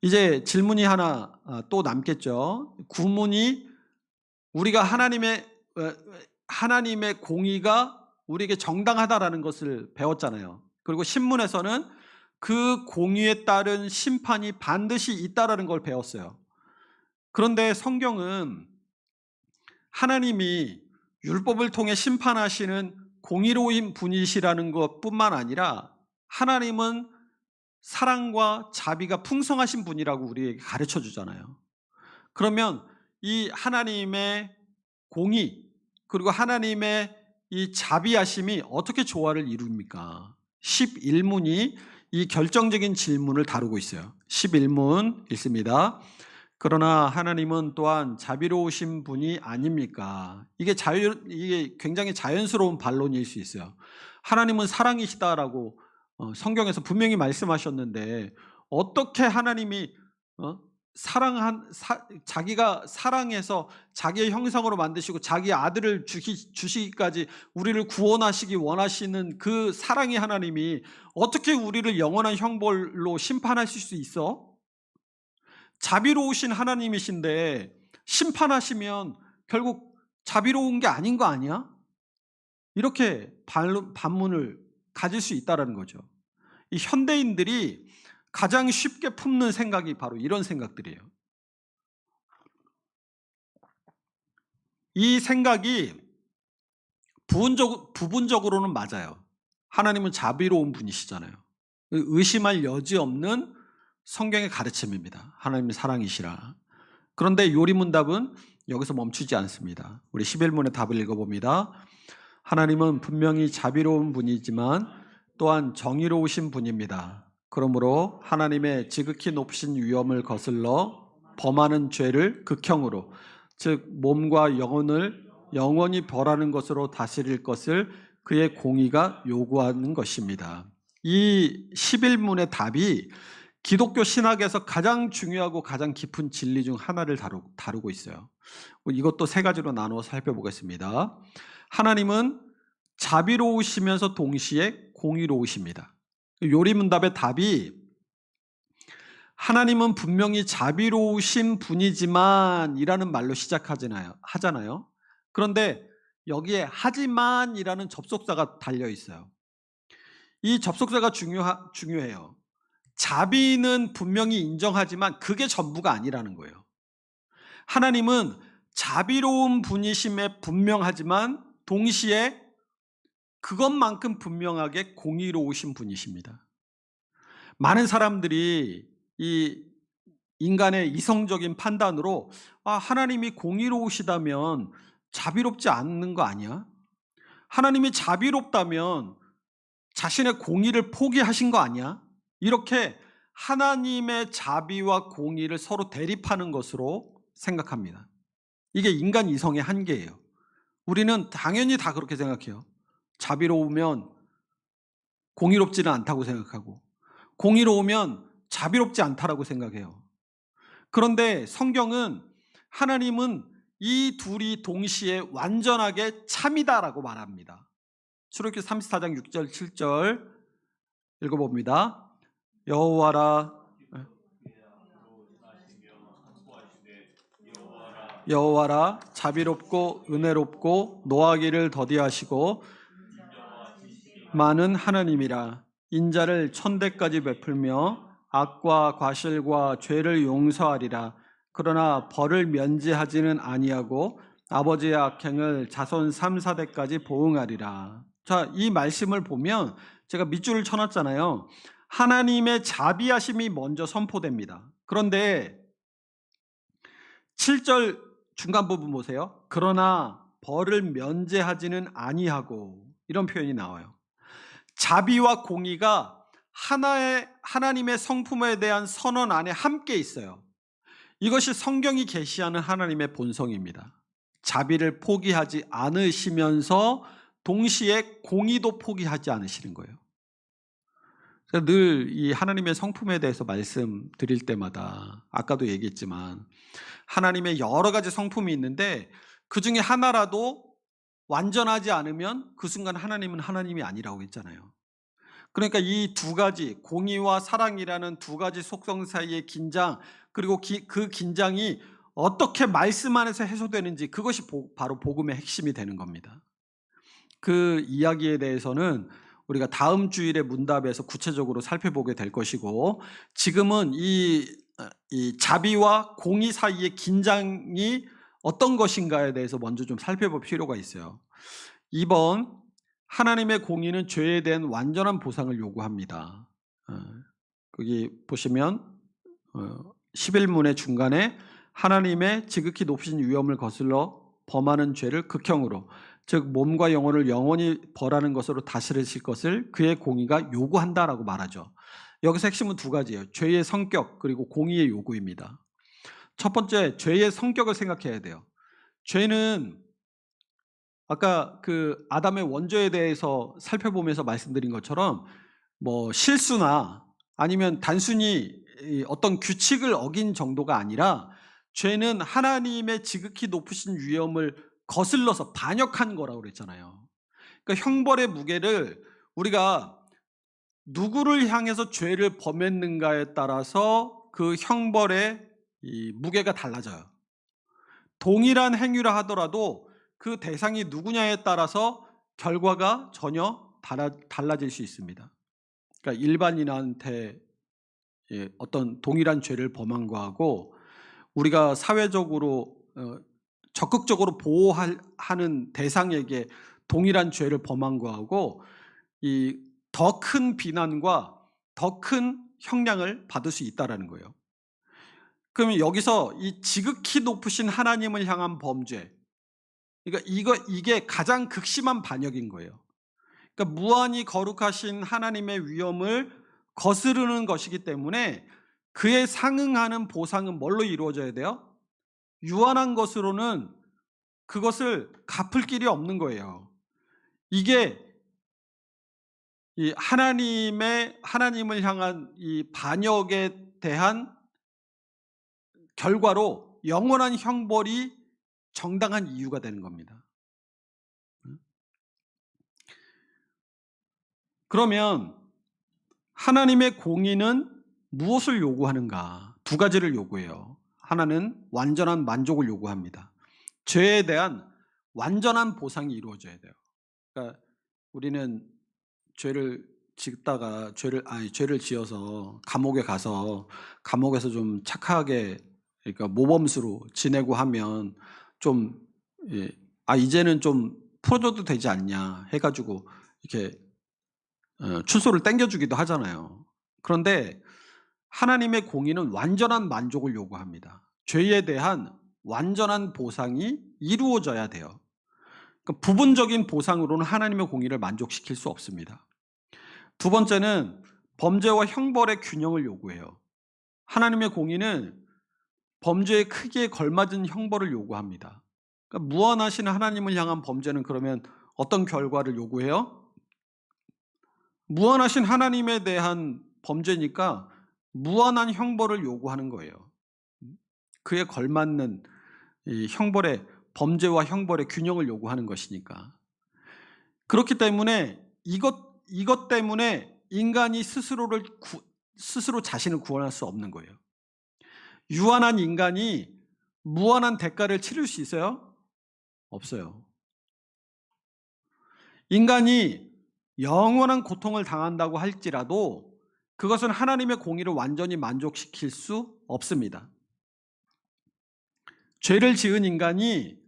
이제 질문이 하나 또 남겠죠. 구문이 우리가 하나님의 공의가 우리에게 정당하다라는 것을 배웠잖아요. 그리고 신문에서는 그 공의에 따른 심판이 반드시 있다라는 걸 배웠어요. 그런데 성경은 하나님이 율법을 통해 심판하시는 공의로운 분이시라는 것뿐만 아니라 하나님은 사랑과 자비가 풍성하신 분이라고 우리에게 가르쳐 주잖아요. 그러면 이 하나님의 공의 그리고 하나님의 이 자비하심이 어떻게 조화를 이룹니까? 11문이 이 결정적인 질문을 다루고 있어요. 11문 읽습니다. 그러나 하나님은 또한 자비로우신 분이 아닙니까? 이게 굉장히 자연스러운 반론일 수 있어요. 하나님은 사랑이시다라고 성경에서 분명히 말씀하셨는데 어떻게 하나님이 자기가 사랑해서 자기의 형상으로 만드시고 자기 아들을 주시기까지 우리를 구원하시기 원하시는 그 사랑의 하나님이 어떻게 우리를 영원한 형벌로 심판하실 수 있어? 자비로우신 하나님이신데 심판하시면 결국 자비로운 게 아닌 거 아니야? 이렇게 반문을 가질 수 있다는 거죠. 이 현대인들이 가장 쉽게 품는 생각이 바로 이런 생각들이에요. 이 생각이 부분적으로는 맞아요. 하나님은 자비로운 분이시잖아요. 의심할 여지 없는 성경의 가르침입니다. 하나님의 사랑이시라. 그런데 요리문답은 여기서 멈추지 않습니다. 우리 11문의 답을 읽어봅니다. 하나님은 분명히 자비로운 분이지만 또한 정의로우신 분입니다. 그러므로 하나님의 지극히 높으신 위엄을 거슬러 범하는 죄를 극형으로, 즉 몸과 영혼을 영원히 벌하는 것으로 다스릴 것을 그의 공의가 요구하는 것입니다. 이 11문의 답이 기독교 신학에서 가장 중요하고 가장 깊은 진리 중 하나를 다루고 있어요. 이것도 세 가지로 나누어 살펴보겠습니다. 하나님은 자비로우시면서 동시에 공의로우십니다. 요리문답의 답이 하나님은 분명히 자비로우신 분이지만 이라는 말로 하잖아요. 그런데 여기에 하지만이라는 접속사가 달려 있어요. 이 접속사가 중요해요. 자비는 분명히 인정하지만 그게 전부가 아니라는 거예요. 하나님은 자비로운 분이심에 분명하지만 동시에 그것만큼 분명하게 공의로우신 분이십니다. 많은 사람들이 이 인간의 이성적인 판단으로 하나님이 공의로우시다면 자비롭지 않는 거 아니야? 하나님이 자비롭다면 자신의 공의를 포기하신 거 아니야? 이렇게 하나님의 자비와 공의를 서로 대립하는 것으로 생각합니다. 이게 인간 이성의 한계예요. 우리는 당연히 다 그렇게 생각해요. 자비로우면 공의롭지는 않다고 생각하고 공의로우면 자비롭지 않다라고 생각해요. 그런데 성경은 하나님은 이 둘이 동시에 완전하게 참이다라고 말합니다. 출애굽기 34장 6절 7절 읽어봅니다. 여호와라 자비롭고 은혜롭고 노하기를 더디하시고 많은 하나님이라. 인자를 천대까지 베풀며 악과 과실과 죄를 용서하리라. 그러나 벌을 면제하지는 아니하고 아버지의 악행을 자손 3, 4대까지 보응하리라. 자, 이 말씀을 보면 제가 밑줄을 쳐놨잖아요. 하나님의 자비하심이 먼저 선포됩니다. 그런데 7절 중간 부분 보세요. 그러나 벌을 면제하지는 아니하고 이런 표현이 나와요. 자비와 공의가 하나님의 성품에 대한 선언 안에 함께 있어요. 이것이 성경이 계시하는 하나님의 본성입니다. 자비를 포기하지 않으시면서 동시에 공의도 포기하지 않으시는 거예요. 늘 이 하나님의 성품에 대해서 말씀드릴 때마다 아까도 얘기했지만 하나님의 여러 가지 성품이 있는데 그중에 하나라도 완전하지 않으면 그 순간 하나님은 하나님이 아니라고 했잖아요. 그러니까 이 두 가지, 공의와 사랑이라는 두 가지 속성 사이의 긴장, 그리고 그 긴장이 어떻게 말씀 안에서 해소되는지, 그것이 바로 복음의 핵심이 되는 겁니다. 그 이야기에 대해서는 우리가 다음 주일에 문답에서 구체적으로 살펴보게 될 것이고, 지금은 이 자비와 공의 사이의 긴장이 어떤 것인가에 대해서 먼저 좀 살펴볼 필요가 있어요. 2번, 하나님의 공의는 죄에 대한 완전한 보상을 요구합니다. 거기 보시면 11문의 중간에 하나님의 지극히 높으신 위엄을 거슬러 범하는 죄를 극형으로, 즉 몸과 영혼을 영원히 벌하는 것으로 다스리실 것을 그의 공의가 요구한다라고 말하죠. 여기서 핵심은 두 가지예요. 죄의 성격 그리고 공의의 요구입니다. 첫 번째, 죄의 성격을 생각해야 돼요. 죄는 아까 그 아담의 원죄에 대해서 살펴보면서 말씀드린 것처럼 뭐 실수나 아니면 단순히 어떤 규칙을 어긴 정도가 아니라 죄는 하나님의 지극히 높으신 위엄을 거슬러서 반역한 거라고 그랬잖아요. 그러니까 형벌의 무게를 우리가 누구를 향해서 죄를 범했는가에 따라서 그 형벌의 이 무게가 달라져요. 동일한 행위를 하더라도 그 대상이 누구냐에 따라서 결과가 전혀 달라질 수 있습니다. 그러니까 일반인한테 어떤 동일한 죄를 범한 거하고 우리가 사회적으로 적극적으로 보호하는 대상에게 동일한 죄를 범한 거하고 이 더 큰 비난과 더 큰 형량을 받을 수 있다라는 거예요. 그러면 여기서 이 지극히 높으신 하나님을 향한 범죄, 그러니까 이게 가장 극심한 반역인 거예요. 그러니까 무한히 거룩하신 하나님의 위엄을 거스르는 것이기 때문에 그에 상응하는 보상은 뭘로 이루어져야 돼요? 유한한 것으로는 그것을 갚을 길이 없는 거예요. 이게 이 하나님을 향한 이 반역에 대한 결과로 영원한 형벌이 정당한 이유가 되는 겁니다. 그러면 하나님의 공의는 무엇을 요구하는가? 두 가지를 요구해요. 하나는 완전한 만족을 요구합니다. 죄에 대한 완전한 보상이 이루어져야 돼요. 그러니까 우리는 죄를 짓다가 죄를 지어서 감옥에 가서 감옥에서 좀 착하게, 그러니까 모범수로 지내고 하면 좀 이제는 좀 풀어줘도 되지 않냐 해가지고 이렇게 출소를 땡겨주기도 하잖아요. 그런데 하나님의 공의는 완전한 만족을 요구합니다. 죄에 대한 완전한 보상이 이루어져야 돼요. 그러니까 부분적인 보상으로는 하나님의 공의를 만족시킬 수 없습니다. 두 번째는 범죄와 형벌의 균형을 요구해요. 하나님의 공의는 범죄의 크기에 걸맞은 형벌을 요구합니다. 그러니까 무한하신 하나님을 향한 범죄는 그러면 어떤 결과를 요구해요? 무한하신 하나님에 대한 범죄니까 무한한 형벌을 요구하는 거예요. 그에 걸맞는 이 범죄와 형벌의 균형을 요구하는 것이니까. 그렇기 때문에 이것 때문에 인간이 스스로 자신을 구원할 수 없는 거예요. 유한한 인간이 무한한 대가를 치를 수 있어요? 없어요. 인간이 영원한 고통을 당한다고 할지라도 그것은 하나님의 공의를 완전히 만족시킬 수 없습니다. 죄를 지은 인간이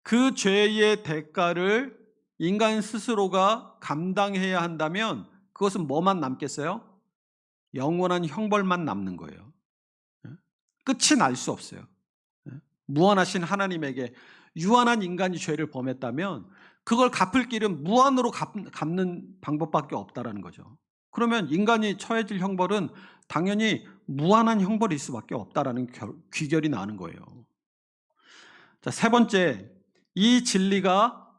그 죄의 대가를 인간 스스로가 감당해야 한다면 그것은 뭐만 남겠어요? 영원한 형벌만 남는 거예요. 끝이 날 수 없어요. 무한하신 하나님에게 유한한 인간이 죄를 범했다면 그걸 갚을 길은 무한으로 갚는 방법밖에 없다라는 거죠. 그러면 인간이 처해질 형벌은 당연히 무한한 형벌일 수밖에 없다라는 귀결이 나오는 거예요. 자, 세 번째, 이 진리가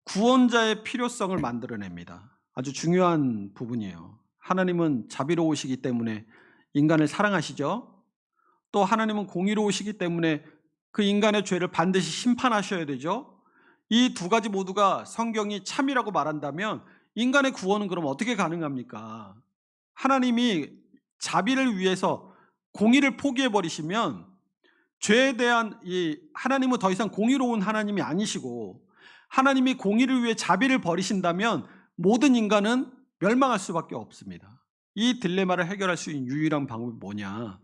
구원자의 필요성을 만들어냅니다. 아주 중요한 부분이에요. 하나님은 자비로우시기 때문에 인간을 사랑하시죠. 또 하나님은 공의로우시기 때문에 그 인간의 죄를 반드시 심판하셔야 되죠. 이 두 가지 모두가 성경이 참이라고 말한다면 인간의 구원은 그럼 어떻게 가능합니까? 하나님이 자비를 위해서 공의를 포기해 버리시면 죄에 대한 하나님은 더 이상 공의로운 하나님이 아니시고, 하나님이 공의를 위해 자비를 버리신다면 모든 인간은 멸망할 수밖에 없습니다. 이 딜레마를 해결할 수 있는 유일한 방법이 뭐냐?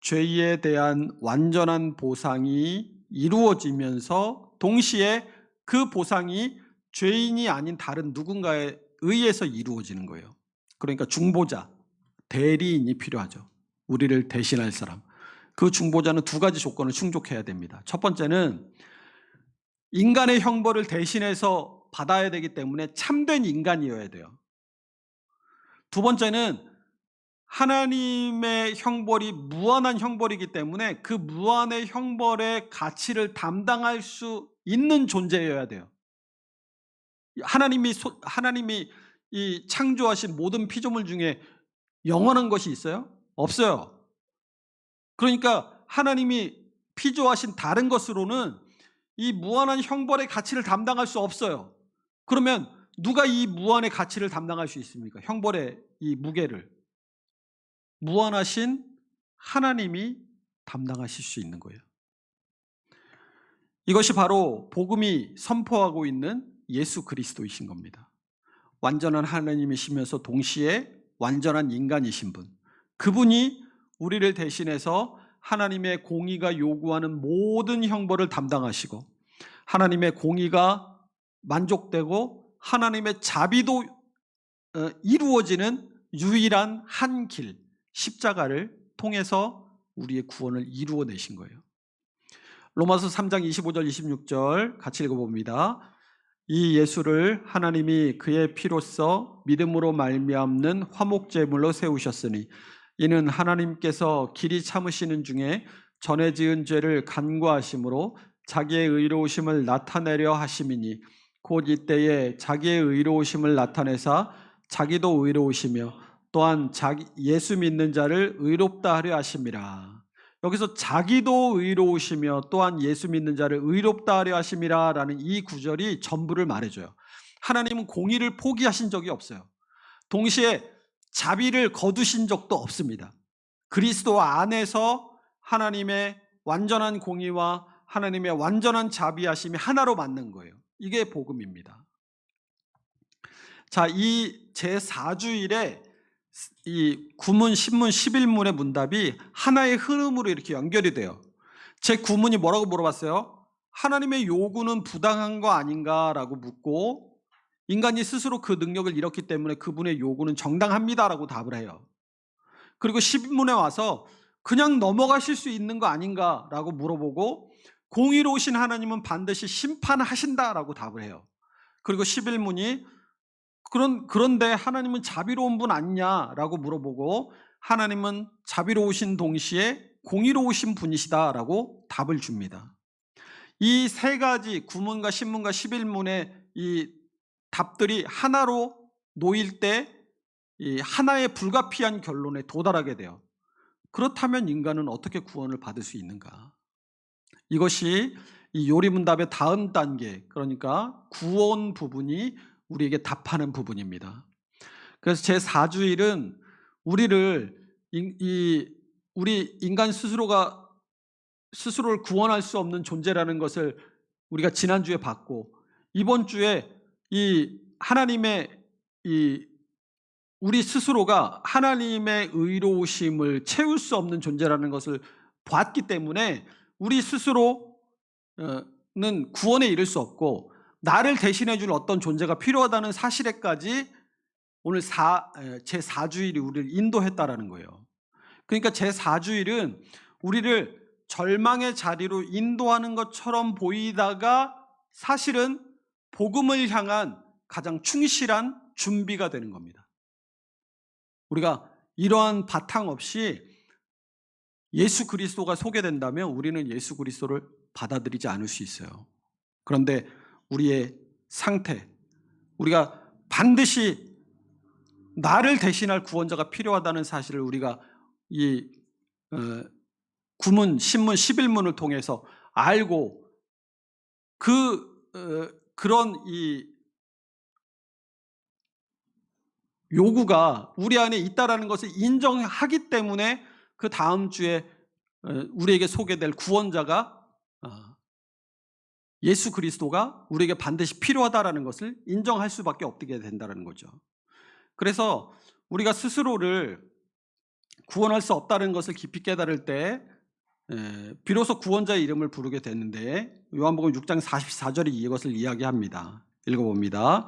죄에 대한 완전한 보상이 이루어지면서 동시에 그 보상이 죄인이 아닌 다른 누군가에 의해서 이루어지는 거예요. 그러니까 중보자, 대리인이 필요하죠. 우리를 대신할 사람. 그 중보자는 두 가지 조건을 충족해야 됩니다. 첫 번째는 인간의 형벌을 대신해서 받아야 되기 때문에 참된 인간이어야 돼요. 두 번째는 하나님의 형벌이 무한한 형벌이기 때문에 그 무한의 형벌의 가치를 담당할 수 있는 존재여야 돼요. 하나님이 이 창조하신 모든 피조물 중에 영원한 것이 있어요? 없어요. 그러니까 하나님이 피조하신 다른 것으로는 이 무한한 형벌의 가치를 담당할 수 없어요. 그러면 누가 이 무한의 가치를 담당할 수 있습니까? 형벌의 이 무게를. 무한하신 하나님이 담당하실 수 있는 거예요. 이것이 바로 복음이 선포하고 있는 예수 그리스도이신 겁니다. 완전한 하나님이시면서 동시에 완전한 인간이신 분. 그분이 우리를 대신해서 하나님의 공의가 요구하는 모든 형벌을 담당하시고, 하나님의 공의가 만족되고 하나님의 자비도 이루어지는 유일한 한 길, 십자가를 통해서 우리의 구원을 이루어내신 거예요. 로마서 3장 25절 26절 같이 읽어봅니다. 이 예수를 하나님이 그의 피로써 믿음으로 말미암는 화목제물로 세우셨으니 이는 하나님께서 길이 참으시는 중에 전에 지은 죄를 간과하심으로 자기의 의로우심을 나타내려 하심이니 곧 이때에 자기의 의로우심을 나타내사 자기도 의로우시며 또한 예수 믿는 자를 의롭다 하려 하심이라. 여기서 자기도 의로우시며 또한 예수 믿는 자를 의롭다 하려 하심이라 라는 이 구절이 전부를 말해줘요. 하나님은 공의를 포기하신 적이 없어요. 동시에 자비를 거두신 적도 없습니다. 그리스도 안에서 하나님의 완전한 공의와 하나님의 완전한 자비하심이 하나로 맞는 거예요. 이게 복음입니다. 자, 이 제4주일에 이 구문, 신문, 11문의 문답이 하나의 흐름으로 이렇게 연결이 돼요. 제 9문이 뭐라고 물어봤어요? 하나님의 요구는 부당한 거 아닌가라고 묻고, 인간이 스스로 그 능력을 잃었기 때문에 그분의 요구는 정당합니다라고 답을 해요. 그리고 11문에 와서 그냥 넘어가실 수 있는 거 아닌가라고 물어보고, 공의로우신 하나님은 반드시 심판하신다라고 답을 해요. 그리고 11문이 그런데 하나님은 자비로운 분 아니냐라고 물어보고, 하나님은 자비로우신 동시에 공의로우신 분이시다라고 답을 줍니다. 이 세 가지 구문과 신문과 11문의 이 답들이 하나로 놓일 때 이 하나의 불가피한 결론에 도달하게 돼요. 그렇다면 인간은 어떻게 구원을 받을 수 있는가? 이것이 이 요리문답의 다음 단계, 그러니까 구원 부분이 우리에게 답하는 부분입니다. 그래서 제4주일은 우리 인간 스스로를 구원할 수 없는 존재라는 것을 우리가 지난주에 봤고, 이번 주에 우리 스스로가 하나님의 의로우심을 채울 수 없는 존재라는 것을 봤기 때문에 우리 스스로는 구원에 이를 수 없고 나를 대신해 줄 어떤 존재가 필요하다는 사실에까지 오늘 제4주일이 우리를 인도했다라는 거예요. 그러니까 제4주일은 우리를 절망의 자리로 인도하는 것처럼 보이다가 사실은 복음을 향한 가장 충실한 준비가 되는 겁니다. 우리가 이러한 바탕 없이 예수 그리스도가 소개된다면 우리는 예수 그리스도를 받아들이지 않을 수 있어요. 그런데 우리의 상태, 우리가 반드시 나를 대신할 구원자가 필요하다는 사실을 우리가 이 구문, 신문, 11문을 통해서 알고 그런 이 요구가 우리 안에 있다라는 것을 인정하기 때문에 그 다음 주에 우리에게 소개될 구원자가 예수 그리스도가 우리에게 반드시 필요하다라는 것을 인정할 수밖에 없게 된다는 거죠. 그래서 우리가 스스로를 구원할 수 없다는 것을 깊이 깨달을 때 비로소 구원자의 이름을 부르게 되는데, 요한복음 6장 44절이 이것을 이야기합니다. 읽어봅니다.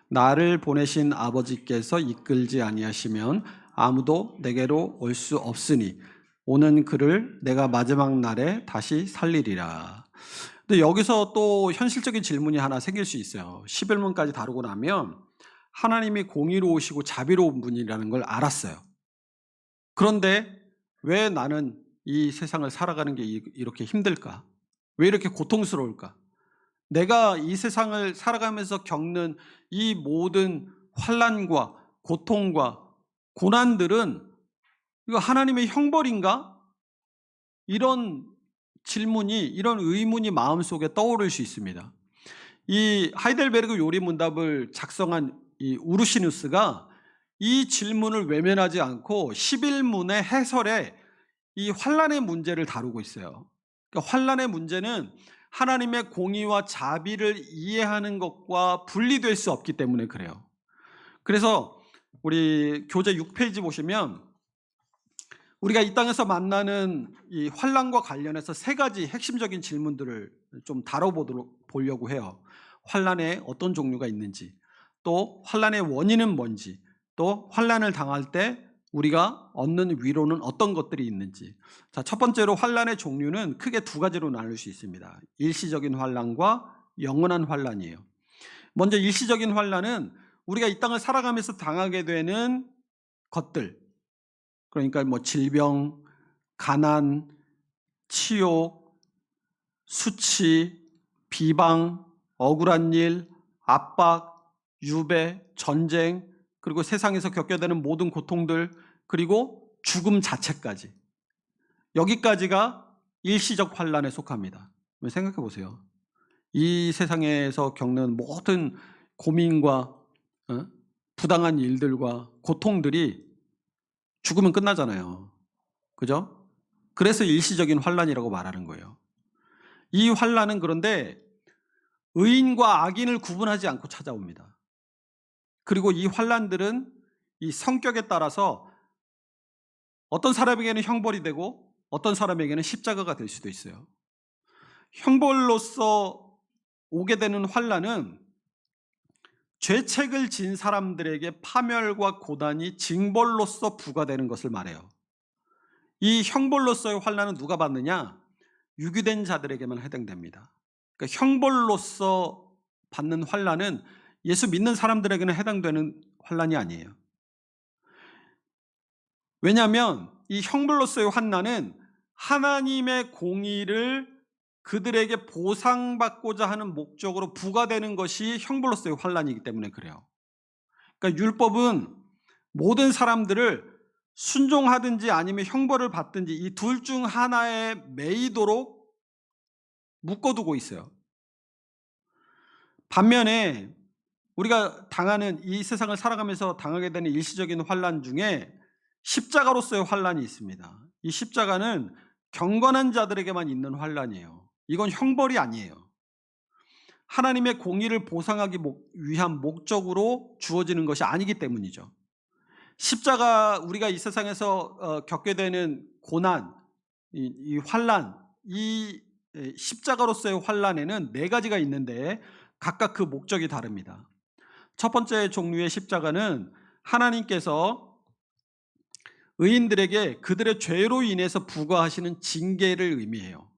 나를 보내신 아버지께서 이끌지 아니하시면 아무도 내게로 올 수 없으니 오는 그를 내가 마지막 날에 다시 살리리라. 근데 여기서 또 현실적인 질문이 하나 생길 수 있어요. 11문까지 다루고 나면 하나님이 공의로우시고 자비로운 분이라는 걸 알았어요. 그런데 왜 나는 이 세상을 살아가는 게 이렇게 힘들까? 왜 이렇게 고통스러울까? 내가 이 세상을 살아가면서 겪는 이 모든 환난과 고통과 고난들은 이거 하나님의 형벌인가? 이런 질문이, 이런 의문이 마음속에 떠오를 수 있습니다. 이 하이델베르그 요리문답을 작성한 이 우르시누스가 이 질문을 외면하지 않고 11문의 해설에 이 환난의 문제를 다루고 있어요. 그러니까 환난의 문제는 하나님의 공의와 자비를 이해하는 것과 분리될 수 없기 때문에 그래요. 그래서 우리 교재 6페이지 보시면 우리가 이 땅에서 만나는 이 환난과 관련해서 세 가지 핵심적인 질문들을 좀 다뤄보려고 해요. 환난에 어떤 종류가 있는지, 또 환난의 원인은 뭔지, 또 환난을 당할 때 우리가 얻는 위로는 어떤 것들이 있는지. 자, 첫 번째로 환난의 종류는 크게 두 가지로 나눌 수 있습니다. 일시적인 환난과 영원한 환난이에요. 먼저 일시적인 환난은 우리가 이 땅을 살아가면서 당하게 되는 것들, 그러니까 뭐 질병, 가난, 치욕, 수치, 비방, 억울한 일, 압박, 유배, 전쟁, 그리고 세상에서 겪게 되는 모든 고통들, 그리고 죽음 자체까지, 여기까지가 일시적 환난에 속합니다. 생각해 보세요. 이 세상에서 겪는 모든 고민과 부당한 일들과 고통들이 죽으면 끝나잖아요. 그죠? 그래서 일시적인 환난이라고 말하는 거예요. 이 환난은 그런데 의인과 악인을 구분하지 않고 찾아옵니다. 그리고 이 환난들은 이 성격에 따라서 어떤 사람에게는 형벌이 되고 어떤 사람에게는 십자가가 될 수도 있어요. 형벌로서 오게 되는 환난은 죄책을 진 사람들에게 파멸과 고난이 징벌로서 부과되는 것을 말해요. 이 형벌로서의 환난은 누가 받느냐? 유기된 자들에게만 해당됩니다. 그러니까 형벌로서 받는 환난은 예수 믿는 사람들에게는 해당되는 환난이 아니에요. 왜냐하면 이 형벌로서의 환난은 하나님의 공의를 그들에게 보상받고자 하는 목적으로 부과되는 것이 형벌로서의 환난이기 때문에 그래요. 그러니까 율법은 모든 사람들을 순종하든지 아니면 형벌을 받든지 이 둘 중 하나에 매이도록 묶어두고 있어요. 반면에 우리가 당하는 이 세상을 살아가면서 당하게 되는 일시적인 환난 중에 십자가로서의 환난이 있습니다. 이 십자가는 경건한 자들에게만 있는 환난이에요. 이건 형벌이 아니에요. 하나님의 공의를 보상하기 위한 목적으로 주어지는 것이 아니기 때문이죠. 십자가, 우리가 이 세상에서 겪게 되는 고난, 이 환난, 이 십자가로서의 환난에는 네 가지가 있는데 각각 그 목적이 다릅니다. 첫 번째 종류의 십자가는 하나님께서 의인들에게 그들의 죄로 인해서 부과하시는 징계를 의미해요.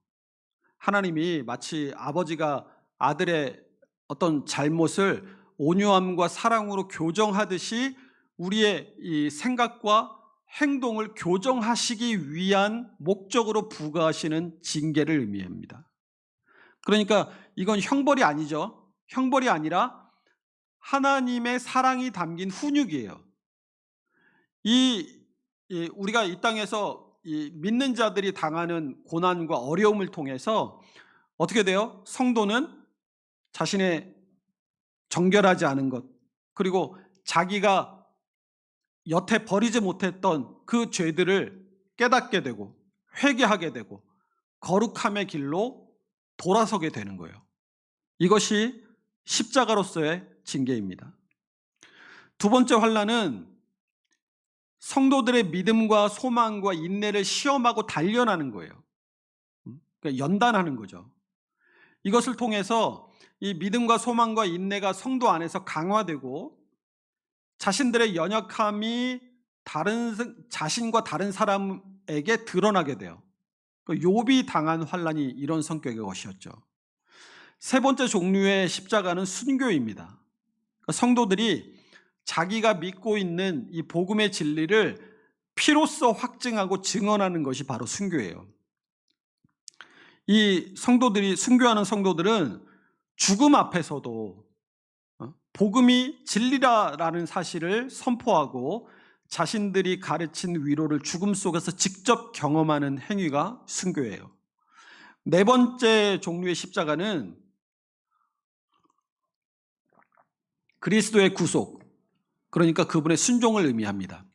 하나님이 마치 아버지가 아들의 어떤 잘못을 온유함과 사랑으로 교정하듯이 우리의 이 생각과 행동을 교정하시기 위한 목적으로 부과하시는 징계를 의미합니다. 그러니까 이건 형벌이 아니죠. 형벌이 아니라 하나님의 사랑이 담긴 훈육이에요. 우리가 이 땅에서 믿는 자들이 당하는 고난과 어려움을 통해서 어떻게 돼요? 성도는 자신의 정결하지 않은 것, 그리고 자기가 여태 버리지 못했던 그 죄들을 깨닫게 되고 회개하게 되고 거룩함의 길로 돌아서게 되는 거예요. 이것이 십자가로서의 징계입니다. 두 번째 환난은 성도들의 믿음과 소망과 인내를 시험하고 단련하는 거예요. 그러니까 연단하는 거죠. 이것을 통해서 이 믿음과 소망과 인내가 성도 안에서 강화되고 자신들의 연약함이 자신과 다른 사람에게 드러나게 돼요. 욥이 당한 환난이 이런 성격의 것이었죠. 세 번째 종류의 십자가는 순교입니다. 성도들이 자기가 믿고 있는 이 복음의 진리를 피로써 확증하고 증언하는 것이 바로 순교예요. 이 성도들이 순교하는 성도들은 죽음 앞에서도 복음이 진리라는 사실을 선포하고 자신들이 가르친 위로를 죽음 속에서 직접 경험하는 행위가 순교예요. 네 번째 종류의 십자가는 그리스도의 구속, 그러니까 그분의 순종을 의미합니다.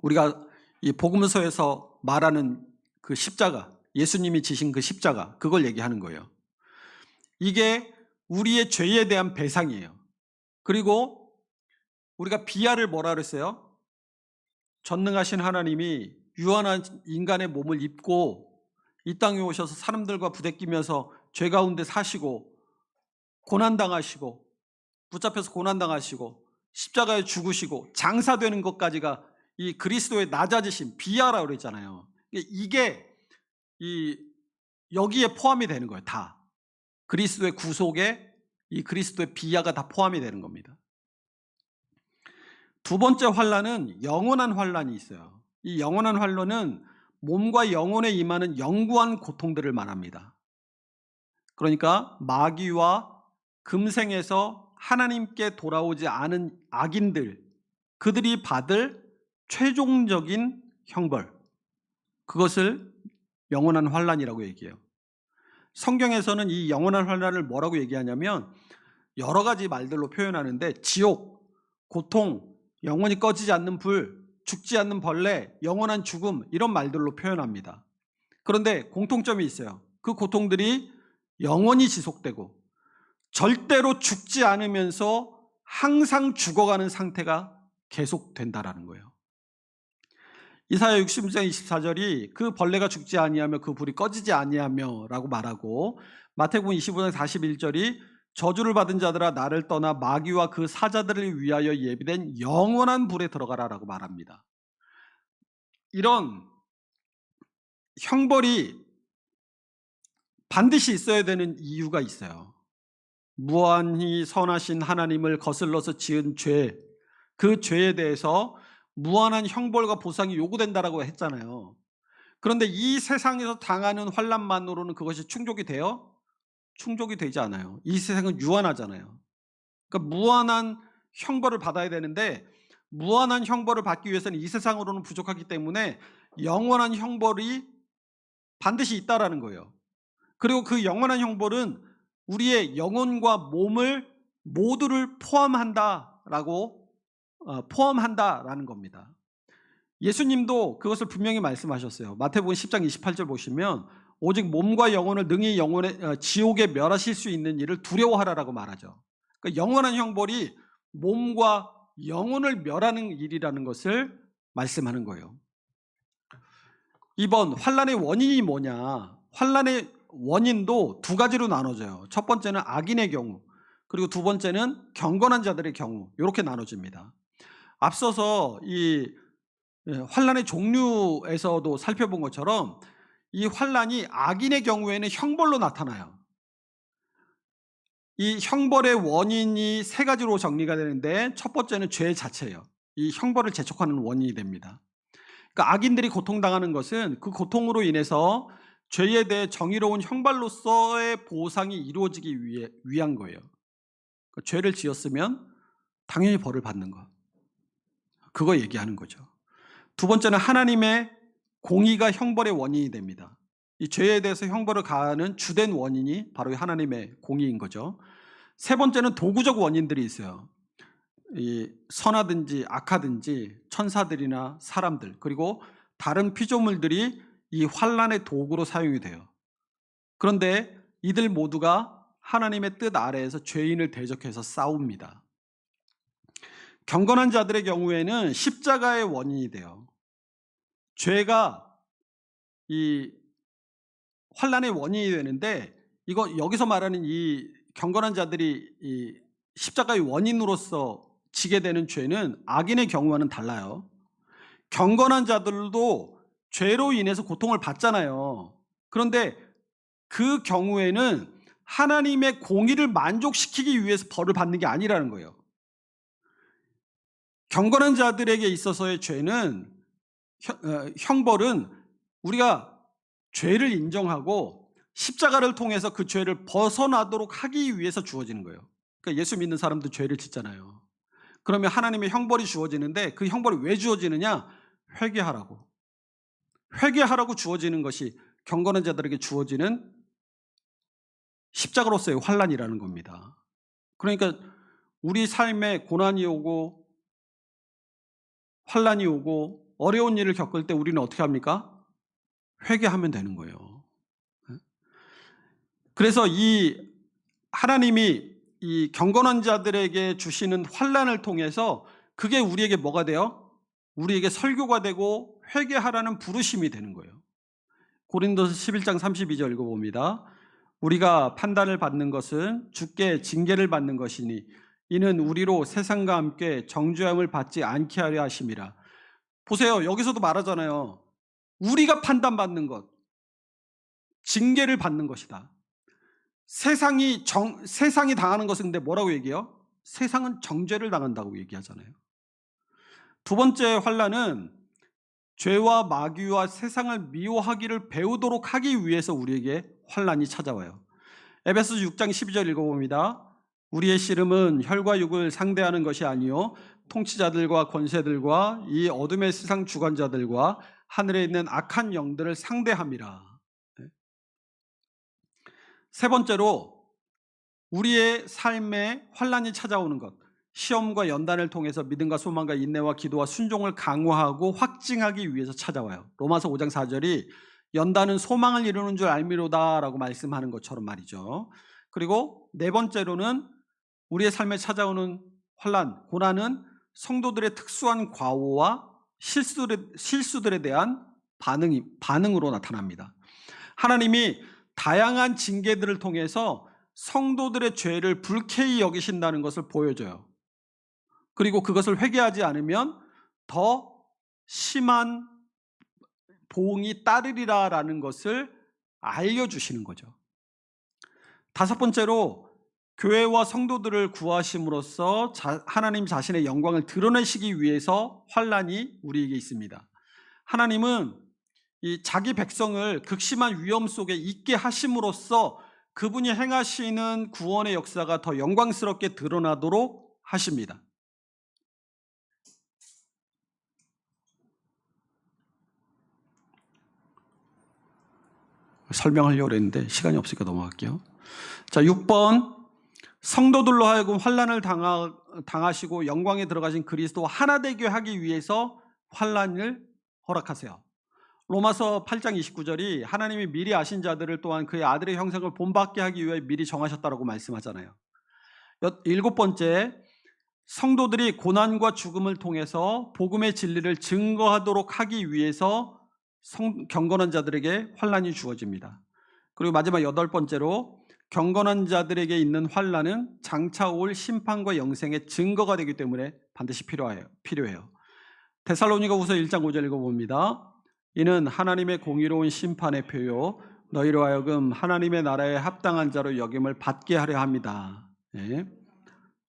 우리가 이 복음서에서 말하는 그 십자가, 예수님이 지신 그 십자가, 그걸 얘기하는 거예요. 이게 우리의 죄에 대한 배상이에요. 그리고 우리가 비하를 뭐라 그랬어요? 전능하신 하나님이 유한한 인간의 몸을 입고 이 땅에 오셔서 사람들과 부대끼면서 죄 가운데 사시고 고난당하시고 붙잡혀서 고난당하시고 십자가에 죽으시고 장사되는 것까지가 이 그리스도의 낮아지심, 비하라고 그랬잖아요. 이게 여기에 포함이 되는 거예요. 다 그리스도의 구속에 이 그리스도의 비하가 다 포함이 되는 겁니다. 두 번째 환난은 영원한 환난이 있어요. 이 영원한 환난은 몸과 영혼에 임하는 영구한 고통들을 말합니다. 그러니까 마귀와 금생에서 하나님께 돌아오지 않은 악인들, 그들이 받을 최종적인 형벌, 그것을 영원한 환난이라고 얘기해요. 성경에서는 이 영원한 환난을 뭐라고 얘기하냐면 여러 가지 말들로 표현하는데 지옥, 고통, 영원히 꺼지지 않는 불, 죽지 않는 벌레, 영원한 죽음, 이런 말들로 표현합니다. 그런데 공통점이 있어요. 그 고통들이 영원히 지속되고 절대로 죽지 않으면서 항상 죽어가는 상태가 계속된다라는 거예요. 이사야 60장 24절이 그 벌레가 죽지 아니하며 그 불이 꺼지지 아니하며 라고 말하고, 마태복음 25장 41절이 저주를 받은 자들아 나를 떠나 마귀와 그 사자들을 위하여 예비된 영원한 불에 들어가라 라고 말합니다. 이런 형벌이 반드시 있어야 되는 이유가 있어요. 무한히 선하신 하나님을 거슬러서 지은 죄, 그 죄에 대해서 무한한 형벌과 보상이 요구된다라고 했잖아요. 그런데 이 세상에서 당하는 환난만으로는 그것이 충족이 돼요? 충족이 되지 않아요. 이 세상은 유한하잖아요. 그러니까 무한한 형벌을 받아야 되는데 무한한 형벌을 받기 위해서는 이 세상으로는 부족하기 때문에 영원한 형벌이 반드시 있다라는 거예요. 그리고 그 영원한 형벌은 우리의 영혼과 몸을 모두를 포함한다라는 겁니다. 예수님도 그것을 분명히 말씀하셨어요. 마태복음 10장 28절 보시면 오직 몸과 영혼을 능히 지옥에 멸하실 수 있는 일을 두려워하라라고 말하죠. 그러니까 영원한 형벌이 몸과 영혼을 멸하는 일이라는 것을 말씀하는 거예요. 이번 환난의 원인이 뭐냐? 환난의 원인도 두 가지로 나눠져요. 첫 번째는 악인의 경우, 그리고 두 번째는 경건한 자들의 경우, 이렇게 나눠집니다. 앞서서 이 환난의 종류에서도 살펴본 것처럼 이 환난이 악인의 경우에는 형벌로 나타나요. 이 형벌의 원인이 세 가지로 정리가 되는데 첫 번째는 죄 자체예요. 이 형벌을 재촉하는 원인이 됩니다. 그러니까 악인들이 고통당하는 것은 그 고통으로 인해서 죄에 대해 정의로운 형벌로서의 보상이 이루어지기 위한 거예요. 그러니까 죄를 지었으면 당연히 벌을 받는 것. 그거 얘기하는 거죠. 두 번째는 하나님의 공의가 형벌의 원인이 됩니다. 이 죄에 대해서 형벌을 가하는 주된 원인이 바로 하나님의 공의인 거죠. 세 번째는 도구적 원인들이 있어요. 이 선하든지 악하든지 천사들이나 사람들 그리고 다른 피조물들이 이 환난의 도구로 사용이 돼요. 그런데 이들 모두가 하나님의 뜻 아래에서 죄인을 대적해서 싸웁니다. 경건한 자들의 경우에는 십자가의 원인이 돼요. 죄가 이 환난의 원인이 되는데 이거 여기서 말하는 이 경건한 자들이 이 십자가의 원인으로서 지게 되는 죄는 악인의 경우와는 달라요. 경건한 자들도 죄로 인해서 고통을 받잖아요. 그런데 그 경우에는 하나님의 공의를 만족시키기 위해서 벌을 받는 게 아니라는 거예요. 경건한 자들에게 있어서의 죄는 형벌은 우리가 죄를 인정하고 십자가를 통해서 그 죄를 벗어나도록 하기 위해서 주어지는 거예요. 그러니까 예수 믿는 사람도 죄를 짓잖아요. 그러면 하나님의 형벌이 주어지는데 그 형벌이 왜 주어지느냐? 회개하라고. 회개하라고 주어지는 것이 경건한 자들에게 주어지는 십자가로서의 환난이라는 겁니다. 그러니까 우리 삶에 고난이 오고 환난이 오고 어려운 일을 겪을 때 우리는 어떻게 합니까? 회개하면 되는 거예요. 그래서 이 하나님이 이 경건한 자들에게 주시는 환난을 통해서 그게 우리에게 뭐가 돼요? 우리에게 설교가 되고 회개하라는 부르심이 되는 거예요. 고린도서 11장 32절 읽어봅니다. 우리가 판단을 받는 것은 주께 징계를 받는 것이니 이는 우리로 세상과 함께 정죄함을 받지 않게 하려 하심이라. 보세요. 여기서도 말하잖아요. 우리가 판단받는 것, 징계를 받는 것이다. 세상이 당하는 것은 근데 뭐라고 얘기해요? 세상은 정죄를 당한다고 얘기하잖아요. 두 번째 환난은 죄와 마귀와 세상을 미워하기를 배우도록 하기 위해서 우리에게 환난이 찾아와요. 에베소서 6장 12절 읽어봅니다. 우리의 씨름은 혈과 육을 상대하는 것이 아니요 통치자들과 권세들과 이 어둠의 세상 주관자들과 하늘에 있는 악한 영들을 상대함이라. 세 번째로 우리의 삶에 환난이 찾아오는 것, 시험과 연단을 통해서 믿음과 소망과 인내와 기도와 순종을 강화하고 확증하기 위해서 찾아와요. 로마서 5장 4절이 연단은 소망을 이루는 줄 알미로다 라고 말씀하는 것처럼 말이죠. 그리고 네 번째로는 우리의 삶에 찾아오는 환난, 고난은 성도들의 특수한 과오와 실수들에 대한 반응으로 나타납니다. 하나님이 다양한 징계들을 통해서 성도들의 죄를 불쾌히 여기신다는 것을 보여줘요. 그리고 그것을 회개하지 않으면 더 심한 보응이 따르리라라는 것을 알려주시는 거죠. 다섯 번째로 교회와 성도들을 구하심으로써 하나님 자신의 영광을 드러내시기 위해서 환난이 우리에게 있습니다. 하나님은 이 자기 백성을 극심한 위험 속에 있게 하심으로써 그분이 행하시는 구원의 역사가 더 영광스럽게 드러나도록 하십니다. 설명하려고 했는데 시간이 없으니까 넘어갈게요. 자, 6번 성도들로 하여금 환난을 당하시고 영광에 들어가신 그리스도와 하나 되게 하기 위해서 환난을 허락하세요. 로마서 8장 29절이 하나님이 미리 아신 자들을 또한 그의 아들의 형상을 본받게 하기 위해 미리 정하셨다라고 말씀하잖아요. 일곱 번째, 성도들이 고난과 죽음을 통해서 복음의 진리를 증거하도록 하기 위해서 경건한 자들에게 환난이 주어집니다. 그리고 마지막 여덟 번째로 경건한 자들에게 있는 환난은 장차 올 심판과 영생의 증거가 되기 때문에 반드시 필요해요. 데살로니가후서 1장 5절 읽어봅니다. 이는 하나님의 공의로운 심판의 표요 너희로 하여금 하나님의 나라에 합당한 자로 여김을 받게 하려 합니다. 네.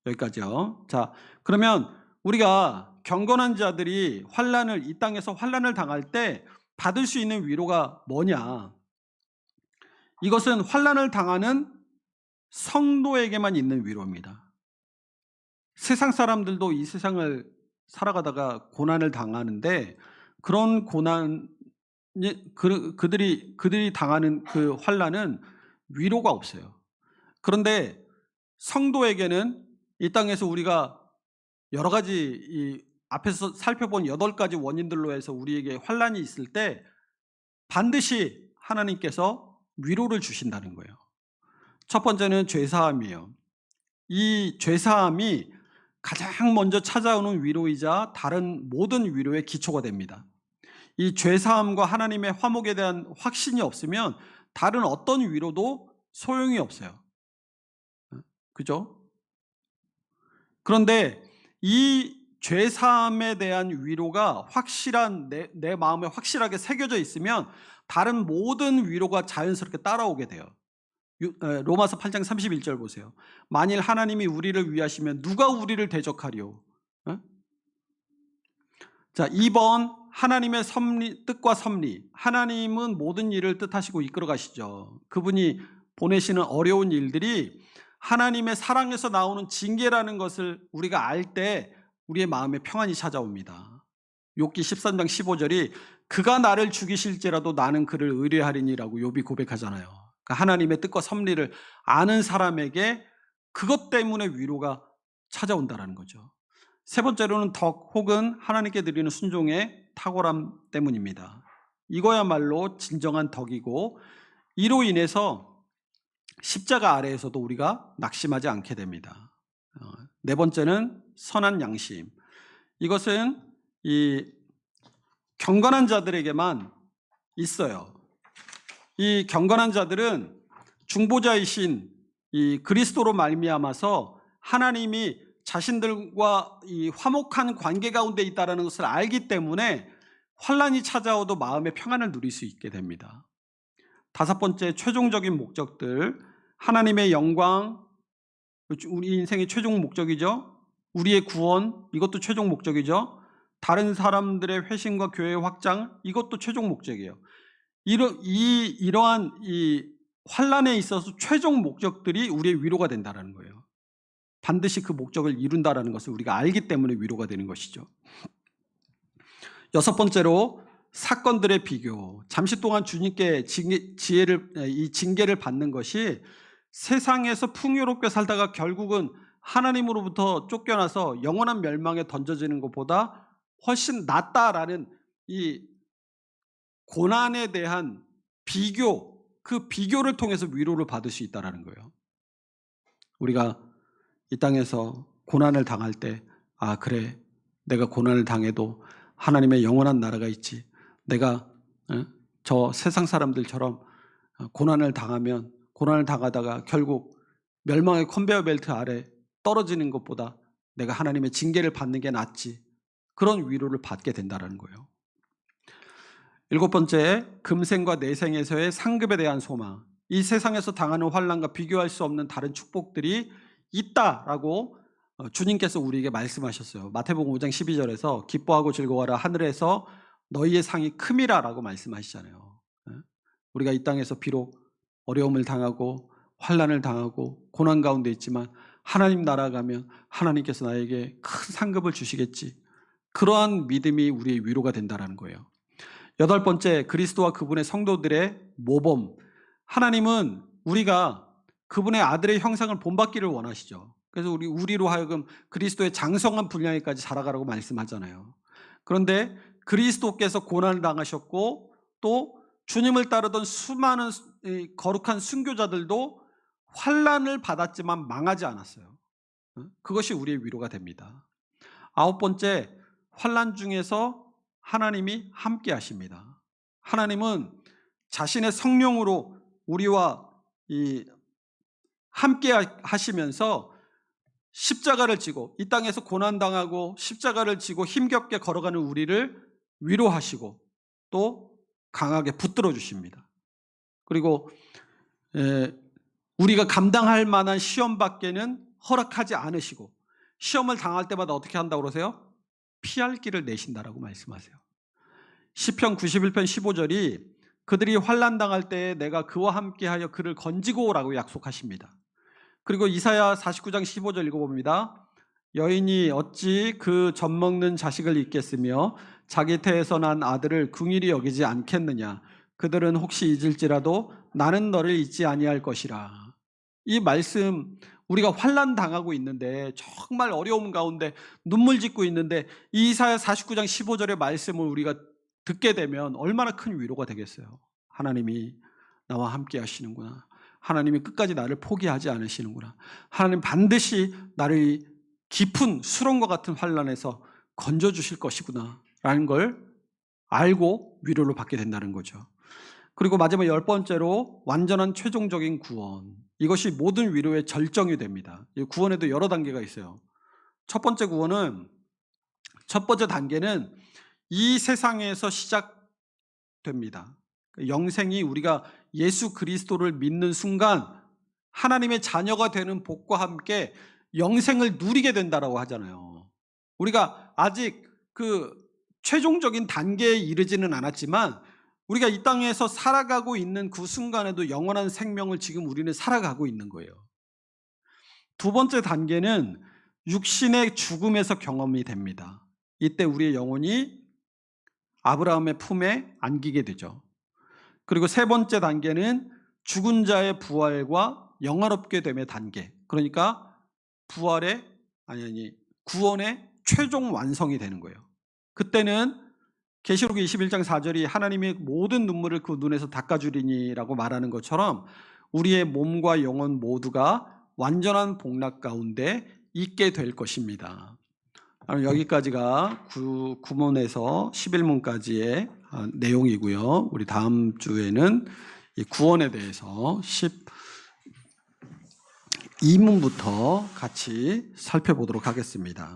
여기까지요. 자, 그러면 우리가 경건한 자들이 이 땅에서 환난을 당할 때 받을 수 있는 위로가 뭐냐? 이것은 환난을 당하는 성도에게만 있는 위로입니다. 세상 사람들도 이 세상을 살아가다가 고난을 당하는데, 그런 고난이 그들이 당하는 그 환난은 위로가 없어요. 그런데 성도에게는 이 땅에서 우리가 여러 가지 이 앞에서 살펴본 8가지 원인들로 해서 우리에게 환난이 있을 때 반드시 하나님께서 위로를 주신다는 거예요. 첫 번째는 죄사함이에요. 이 죄사함이 가장 먼저 찾아오는 위로이자 다른 모든 위로의 기초가 됩니다. 이 죄사함과 하나님의 화목에 대한 확신이 없으면 다른 어떤 위로도 소용이 없어요. 그죠? 그런데 이 죄사함에 대한 위로가 내 마음에 확실하게 새겨져 있으면 다른 모든 위로가 자연스럽게 따라오게 돼요. 로마서 8장 31절 보세요. 만일 하나님이 우리를 위하시면 누가 우리를 대적하리요? 자, 2번 하나님의 뜻과 섭리. 하나님은 모든 일을 뜻하시고 이끌어 가시죠. 그분이 보내시는 어려운 일들이 하나님의 사랑에서 나오는 징계라는 것을 우리가 알 때 우리의 마음에 평안이 찾아옵니다. 욥기 13장 15절이 그가 나를 죽이실지라도 나는 그를 의뢰하리니라고 욥이 고백하잖아요. 그러니까 하나님의 뜻과 섭리를 아는 사람에게 그것 때문에 위로가 찾아온다는 거죠. 세 번째로는 덕 혹은 하나님께 드리는 순종의 탁월함 때문입니다. 이거야말로 진정한 덕이고, 이로 인해서 십자가 아래에서도 우리가 낙심하지 않게 됩니다. 네 번째는 선한 양심. 이것은 이 경건한 자들에게만 있어요. 이 경건한 자들은 중보자이신 이 그리스도로 말미암아서 하나님이 자신들과 이 화목한 관계 가운데 있다는 것을 알기 때문에 환난이 찾아오도 마음의 평안을 누릴 수 있게 됩니다. 다섯 번째, 최종적인 목적들. 하나님의 영광, 우리 인생의 최종 목적이죠. 우리의 구원, 이것도 최종 목적이죠. 다른 사람들의 회심과 교회의 확장, 이것도 최종 목적이에요. 이러한 이 환난에 있어서 최종 목적들이 우리의 위로가 된다는 거예요. 반드시 그 목적을 이룬다는 것을 우리가 알기 때문에 위로가 되는 것이죠. 여섯 번째로 사건들의 비교. 잠시 동안 주님께 징계를 받는 것이 세상에서 풍요롭게 살다가 결국은 하나님으로부터 쫓겨나서 영원한 멸망에 던져지는 것보다 훨씬 낫다라는 이 고난에 대한 비교, 그 비교를 통해서 위로를 받을 수 있다는 거예요. 우리가 이 땅에서 고난을 당할 때, 아 그래, 내가 고난을 당해도 하나님의 영원한 나라가 있지. 내가 저 세상 사람들처럼 고난을 당하다가 결국 멸망의 컨베이어 벨트 아래 떨어지는 것보다 내가 하나님의 징계를 받는 게 낫지. 그런 위로를 받게 된다는 거예요. 일곱 번째, 금생과 내생에서의 상급에 대한 소망. 이 세상에서 당하는 환난과 비교할 수 없는 다른 축복들이 있다라고 주님께서 우리에게 말씀하셨어요. 마태복음 5장 12절에서 기뻐하고 즐거워하라, 하늘에서 너희의 상이 큼이라라고 말씀하시잖아요. 우리가 이 땅에서 비록 어려움을 당하고 환난을 당하고 고난 가운데 있지만 하나님 나라 가면 하나님께서 나에게 큰 상급을 주시겠지. 그러한 믿음이 우리의 위로가 된다는 거예요. 여덟 번째, 그리스도와 그분의 성도들의 모범. 하나님은 우리가 그분의 아들의 형상을 본받기를 원하시죠. 그래서 우리로 하여금 그리스도의 장성한 분량에까지 자라가라고 말씀하잖아요. 그런데 그리스도께서 고난을 당하셨고 또 주님을 따르던 수많은 거룩한 순교자들도 환난을 받았지만 망하지 않았어요. 그것이 우리의 위로가 됩니다. 아홉 번째, 환난 중에서 하나님이 함께 하십니다. 하나님은 자신의 성령으로 우리와 함께 하시면서 십자가를 지고 이 땅에서 고난당하고 십자가를 지고 힘겹게 걸어가는 우리를 위로하시고 또 강하게 붙들어 주십니다. 그리고 우리가 감당할 만한 시험 밖에는 허락하지 않으시고 시험을 당할 때마다 어떻게 한다고 그러세요? 피할 길을 내신다라고 말씀하세요. 시편 91편 15절이 그들이 환난 당할 때에 내가 그와 함께하여 그를 건지고 오라고 약속하십니다. 그리고 이사야 49장 15절 읽어봅니다. 여인이 어찌 그 젖먹는 자식을 잊겠으며 자기 태에서 난 아들을 긍휼히 여기지 않겠느냐. 그들은 혹시 잊을지라도 나는 너를 잊지 아니할 것이라. 이 말씀, 우리가 환난 당하고 있는데, 정말 어려움 가운데 눈물 짓고 있는데 이 이사야 49장 15절의 말씀을 우리가 듣게 되면 얼마나 큰 위로가 되겠어요. 하나님이 나와 함께 하시는구나. 하나님이 끝까지 나를 포기하지 않으시는구나. 하나님 반드시 나를 깊은 수렁과 같은 환난에서 건져주실 것이구나 라는 걸 알고 위로를 받게 된다는 거죠. 그리고 마지막 10번째로 완전한 최종적인 구원. 이것이 모든 위로의 절정이 됩니다. 구원에도 여러 단계가 있어요. 첫 번째 단계는 이 세상에서 시작됩니다. 영생이 우리가 예수 그리스도를 믿는 순간 하나님의 자녀가 되는 복과 함께 영생을 누리게 된다라고 하잖아요. 우리가 아직 그 최종적인 단계에 이르지는 않았지만 우리가 이 땅에서 살아가고 있는 그 순간에도 영원한 생명을 지금 우리는 살아가고 있는 거예요. 두 번째 단계는 육신의 죽음에서 경험이 됩니다. 이때 우리의 영혼이 아브라함의 품에 안기게 되죠. 그리고 세 번째 단계는 죽은 자의 부활과 영화롭게 됨의 단계. 그러니까 구원의 최종 완성이 되는 거예요. 그때는 계시록 21장 4절이 하나님이 모든 눈물을 그 눈에서 닦아주리니라고 말하는 것처럼 우리의 몸과 영혼 모두가 완전한 복락 가운데 있게 될 것입니다. 여기까지가 구문에서 11문까지의 내용이고요. 우리 다음 주에는 이 구원에 대해서 12문부터 같이 살펴보도록 하겠습니다.